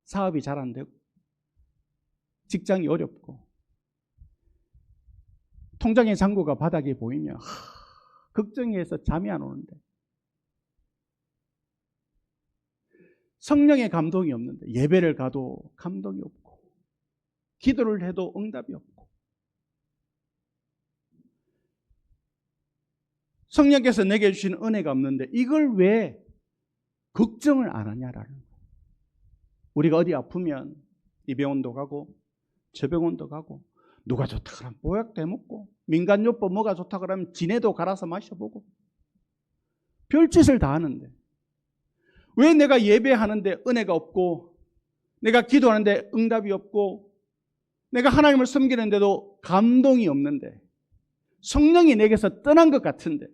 C: 사업이 잘 안 되고 직장이 어렵고 통장의 잔고가 바닥에 보이면 걱정해서 잠이 안 오는데 성령의 감동이 없는데 예배를 가도 감동이 없고 기도를 해도 응답이 없고 성령께서 내게 주신 은혜가 없는데 이걸 왜 걱정을 안 하냐라는 거예요. 우리가 어디 아프면 이 병원도 가고 저 병원도 가고 누가 좋다 그러면 보약도 해먹고 민간요법 뭐가 좋다 그러면 진해도 갈아서 마셔보고 별짓을 다 하는데 왜 내가 예배하는데 은혜가 없고 내가 기도하는데 응답이 없고 내가 하나님을 섬기는데도 감동이 없는데 성령이 내게서 떠난 것 같은데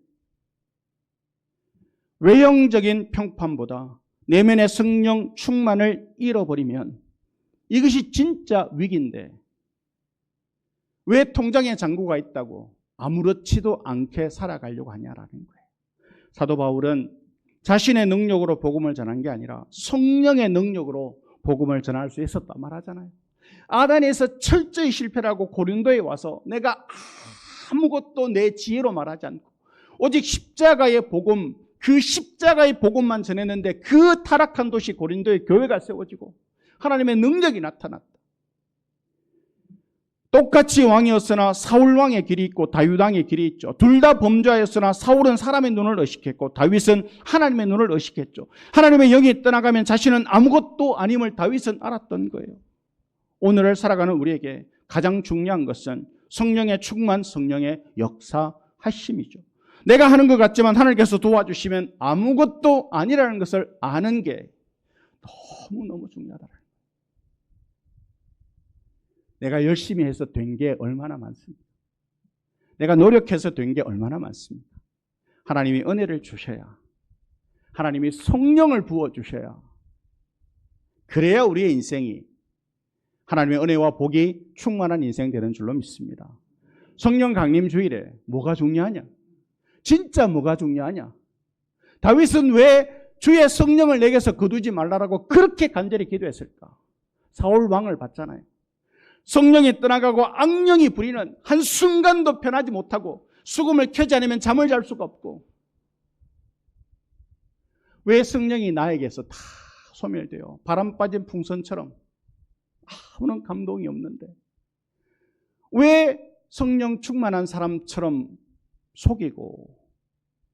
C: 외형적인 평판보다 내면의 성령 충만을 잃어버리면 이것이 진짜 위기인데 왜 통장에 잔고가 있다고 아무렇지도 않게 살아가려고 하냐라는 거예요. 사도 바울은 자신의 능력으로 복음을 전한 게 아니라 성령의 능력으로 복음을 전할 수 있었다 말하잖아요. 아단에서 철저히 실패하고 고린도에 와서 내가 아무것도 내 지혜로 말하지 않고 오직 십자가의 복음 그 십자가의 복음만 전했는데 그 타락한 도시 고린도에 교회가 세워지고 하나님의 능력이 나타났다. 똑같이 왕이었으나 사울 왕의 길이 있고 다윗 왕의 길이 있죠. 둘 다 범죄하였으나 사울은 사람의 눈을 의식했고 다윗은 하나님의 눈을 의식했죠. 하나님의 영이 떠나가면 자신은 아무것도 아님을 다윗은 알았던 거예요. 오늘을 살아가는 우리에게 가장 중요한 것은 성령의 충만, 성령의 역사하심이죠. 내가 하는 것 같지만 하나님께서 도와주시면 아무것도 아니라는 것을 아는 게 너무너무 중요하다. 내가 열심히 해서 된 게 얼마나 많습니까? 내가 노력해서 된 게 얼마나 많습니까? 하나님이 은혜를 주셔야, 하나님이 성령을 부어주셔야, 그래야 우리의 인생이 하나님의 은혜와 복이 충만한 인생 되는 줄로 믿습니다. 성령 강림 주일에 뭐가 중요하냐? 진짜 뭐가 중요하냐? 다윗은 왜 주의 성령을 내게서 거두지 말라라고 그렇게 간절히 기도했을까? 사울 왕을 봤잖아요. 성령이 떠나가고 악령이 부리는 한순간도 편하지 못하고 수금을 켜지 않으면 잠을 잘 수가 없고, 왜 성령이 나에게서 다 소멸돼요? 바람 빠진 풍선처럼 아무런 감동이 없는데 왜 성령 충만한 사람처럼 속이고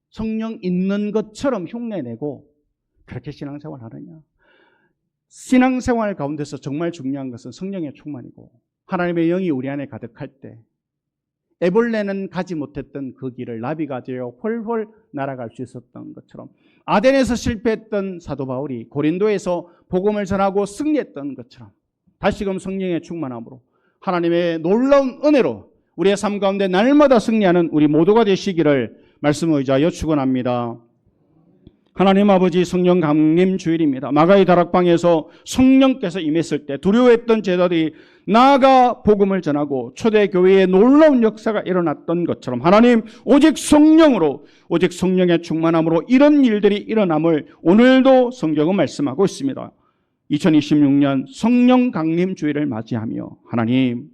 C: 성령 있는 것처럼 흉내내고 그렇게 신앙생활 하느냐? 신앙생활 가운데서 정말 중요한 것은 성령의 충만이고 하나님의 영이 우리 안에 가득할 때 애벌레는 가지 못했던 그 길을 나비가 되어 훨훨 날아갈 수 있었던 것처럼, 아덴에서 실패했던 사도 바울이 고린도에서 복음을 전하고 승리했던 것처럼 다시금 성령의 충만함으로 하나님의 놀라운 은혜로 우리의 삶 가운데 날마다 승리하는 우리 모두가 되시기를 말씀을 의지하여 축원합니다. 하나님 아버지, 성령 강림 주일입니다. 마가의 다락방에서 성령께서 임했을 때 두려워했던 제자들이 나아가 복음을 전하고 초대교회의 놀라운 역사가 일어났던 것처럼 하나님, 오직 성령으로, 오직 성령의 충만함으로 이런 일들이 일어남을 오늘도 성경은 말씀하고 있습니다. 2026년 성령 강림 주일을 맞이하며 하나님,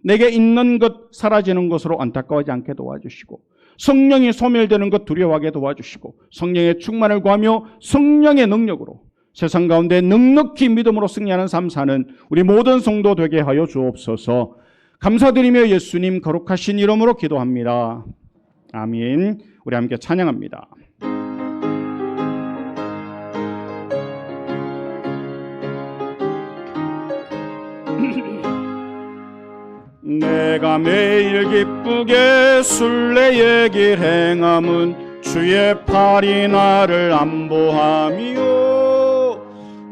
C: 내게 있는 것 사라지는 것으로 안타까워하지 않게 도와주시고 성령이 소멸되는 것 두려워하게 도와주시고 성령의 충만을 구하며 성령의 능력으로 세상 가운데 넉넉히 믿음으로 승리하는 삶 사는 우리 모든 성도 되게 하여 주옵소서. 감사드리며 예수님 거룩하신 이름으로 기도합니다. 아멘. 우리 함께 찬양합니다. 내가 매일 기쁘게 순례의 길 행함은 주의 팔이 나를 안보함이요,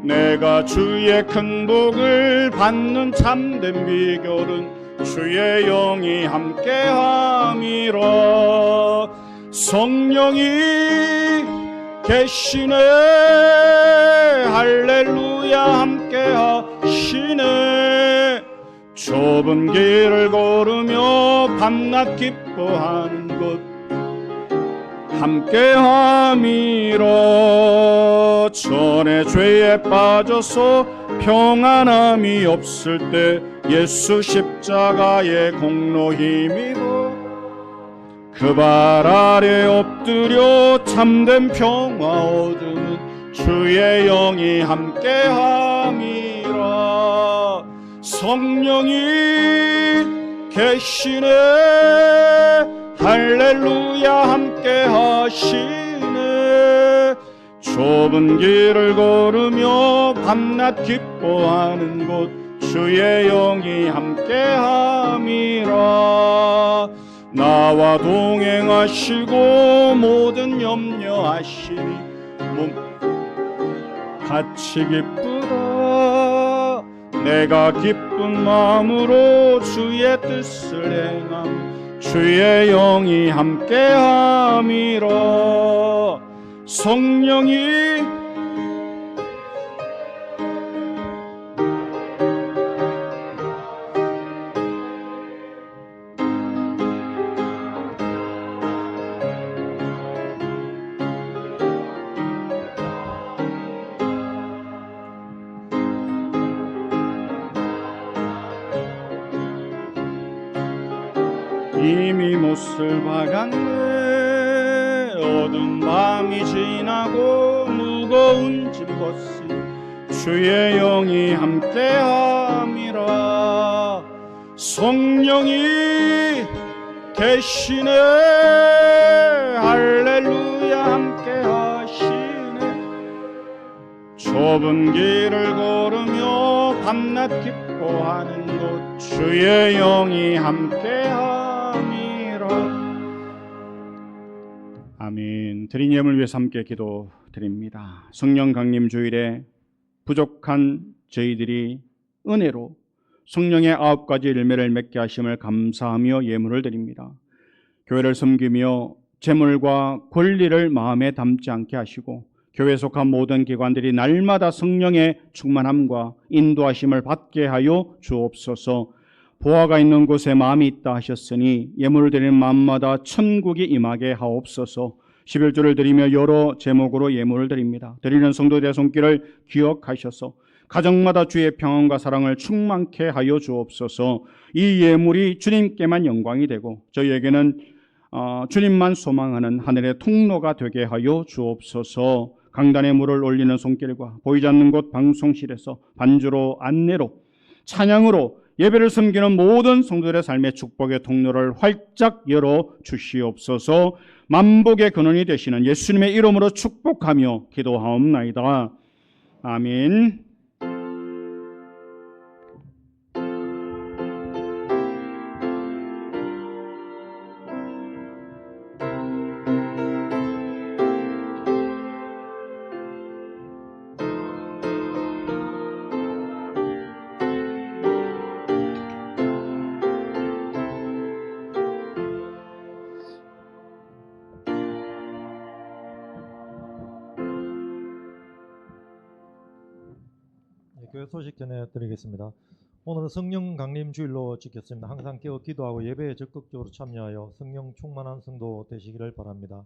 C: 내가 주의 큰 복을 받는 참된 비결은 주의 영이 함께함이라. 성령이 계시네, 할렐루야, 함께하시네. 좁은 길을 걸으며 밤낮 기뻐하는 것 함께함이라. 전에 죄에 빠져서 평안함이 없을 때 예수 십자가의 공로 힘이로 그 발 아래 엎드려 참된 평화 얻으면 주의 영이 함께함이라. 성령이 계시네, 할렐루야, 함께하시네. 좁은 길을 걸으며 밤낮 기뻐하는 곳 주의 영이 함께함이라. 나와 동행하시고 모든 염려하시니 몸 같이 기쁘다. 내가 기쁜 마음으로 주의 뜻을 행함 주의 영이 함께함이라. 성령이 이미 못을 박았네. 어두운 밤이 지나고 무거운 짐벗은 주의 영이 함께함이라. 성령이 계시네. 할렐루야 함께하시네. 좁은 길을 걸으며 밤낮 기뻐하는 곳 주의 영이 함께함이라. 아멘. 드린 예물 위해서 함께 기도드립니다. 성령 강림 주일에 부족한 저희들이 은혜로 성령의 9가지 열매를 맺게 하심을 감사하며 예물을 드립니다. 교회를 섬기며 재물과 권리를 마음에 담지 않게 하시고 교회에 속한 모든 기관들이 날마다 성령의 충만함과 인도하심을 받게 하여 주옵소서. 보화가 있는 곳에 마음이 있다 하셨으니 예물을 드리는 마음마다 천국이 임하게 하옵소서. 11조를 드리며 여러 제목으로 예물을 드립니다. 드리는 성도들의 손길을 기억하셔서 가정마다 주의 평안과 사랑을 충만케 하여 주옵소서. 이 예물이 주님께만 영광이 되고 저희에게는 주님만 소망하는 하늘의 통로가 되게 하여 주옵소서. 강단에 물을 올리는 손길과 보이지 않는 곳 방송실에서 반주로 안내로 찬양으로 예배를 섬기는 모든 성도들의 삶의 축복의 통로를 활짝 열어 주시옵소서. 만복의 근원이 되시는 예수님의 이름으로 축복하며 기도하옵나이다. 아멘.
D: 교회 소식 전해드리겠습니다. 오늘은 성령 강림 주일로 지켰습니다. 항상 깨어 기도하고 예배에 적극적으로 참여하여 성령 충만한 성도 되시기를 바랍니다.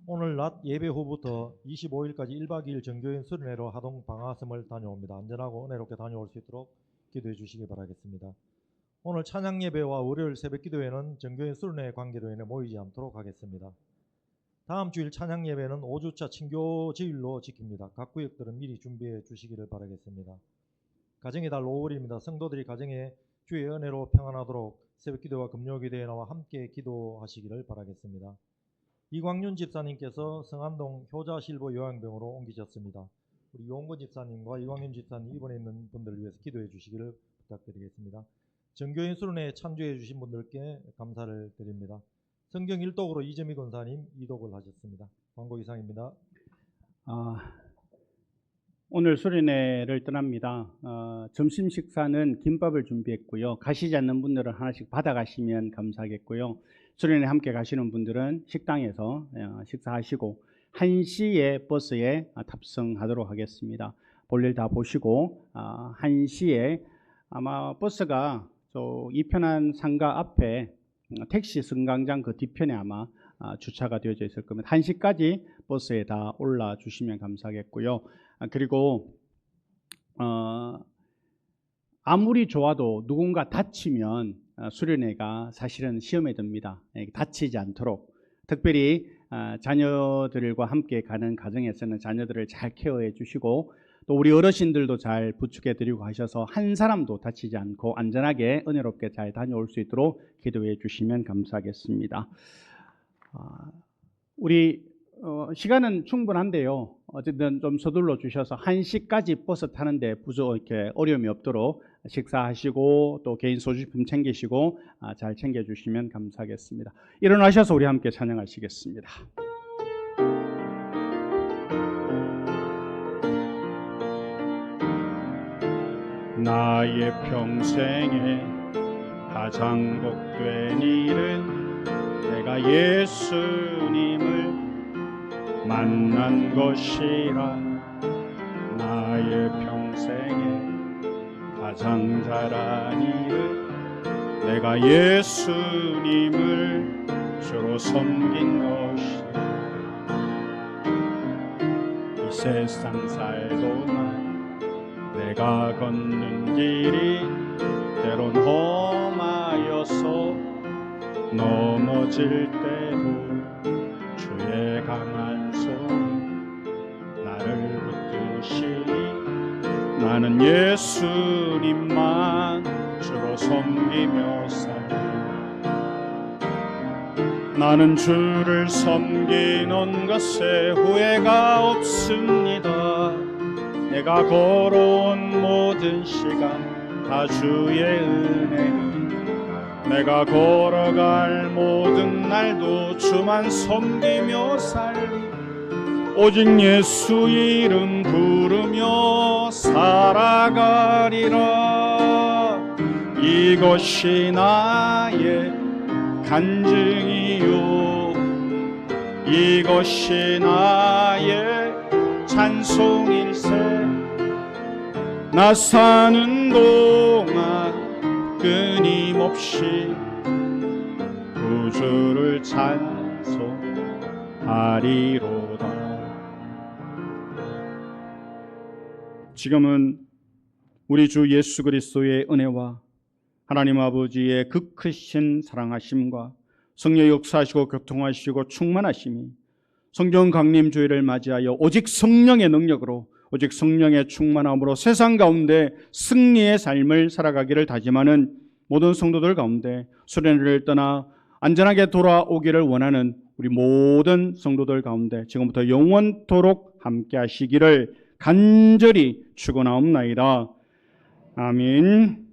D: 오늘 낮 예배 후부터 25일까지 1박 2일 정교인 수련회로 하동 방아섬을 다녀옵니다. 안전하고 은혜롭게 다녀올 수 있도록 기도해 주시기 바라겠습니다. 오늘 찬양 예배와 월요일 새벽 기도회는 정교인 수련회 관계로 인해 모이지 않도록 하겠습니다. 다음 주일 찬양 예배는 5주차 친교주일로 지킵니다. 각 구역들은 미리 준비해 주시기를 바라겠습니다. 가정의 달 5월입니다. 성도들이 가정에 주의 은혜로 평안하도록 새벽 기도와 금요 기도에 나와 함께 기도하시기를 바라겠습니다. 이광윤 집사님께서 성안동 효자실버 요양병으로 옮기셨습니다. 우리 용건 집사님과 이광윤 집사님 입원해 있는 분들을 위해서 기도해 주시기를 부탁드리겠습니다. 정교인 수련회에 참조해 주신 분들께 감사를 드립니다. 성경 1독으로 이재미 권사님 2독을 하셨습니다. 광고 이상입니다.
E: 오늘 수련회를 떠납니다. 점심 식사는 김밥을 준비했고요. 가시지 않는 분들은 하나씩 받아가시면 감사하겠고요. 수련회 함께 가시는 분들은 식당에서 식사하시고 1시에 버스에 탑승하도록 하겠습니다. 볼일 다 보시고 1시에 아마 버스가 저 이편한 상가 앞에 택시 승강장 그 뒤편에 아마 주차가 되어져 있을 겁니다. 1시까지 버스에 다 올라주시면 감사하겠고요. 그리고 아무리 좋아도 누군가 다치면 수련회가 사실은 시험에 듭니다. 다치지 않도록 특별히 자녀들과 함께 가는 가정에서는 자녀들을 잘 케어해 주시고 또 우리 어르신들도 잘 부축해 드리고 하셔서 한 사람도 다치지 않고 안전하게 은혜롭게 잘 다녀올 수 있도록 기도해 주시면 감사하겠습니다. 우리 시간은 충분한데요. 어쨌든 좀 서둘러 주셔서 1시까지 버스 타는데 이렇게 어려움이 없도록 식사하시고 또 개인 소지품 챙기시고 잘 챙겨주시면 감사하겠습니다. 일어나셔서 우리 함께 찬양하시겠습니다.
C: 나의 평생에 가장 복된 일은 내가 예수님을 만난 것이라. 나의 평생에 가장 잘한 일은 내가 예수님을 주로 섬긴 것이라. 이 세상 살도록 내가 걷는 길이 때론 험하여서 넘어질 때도 주의 나를 붙드시니 나는 예수님만 주로 섬기며 살리. 나는 주를 섬기는 것에 후회가 없습니다. 내가 걸어온 모든 시간 다 주의 은혜니 내가 걸어갈 모든 날도 주만 섬기며 살리. 오직 예수 이름 부르며 살아가리라. 이것이 나의 간증이요 이것이 나의 찬송일세. 나 사는 동안 끊임없이 구주를 찬송하리로다. 지금은 우리 주 예수 그리스도의 은혜와 하나님 아버지의 그 크신 사랑하심과 성령의 역사하시고 교통하시고 충만하심이 성경 강림 주일을 맞이하여 오직 성령의 능력으로 오직 성령의 충만함으로 세상 가운데 승리의 삶을 살아가기를 다짐하는 모든 성도들 가운데 수련회를 떠나 안전하게 돌아오기를 원하는 우리 모든 성도들 가운데 지금부터 영원토록 함께 하시기를 간절히 축원하옵나이다. 아멘.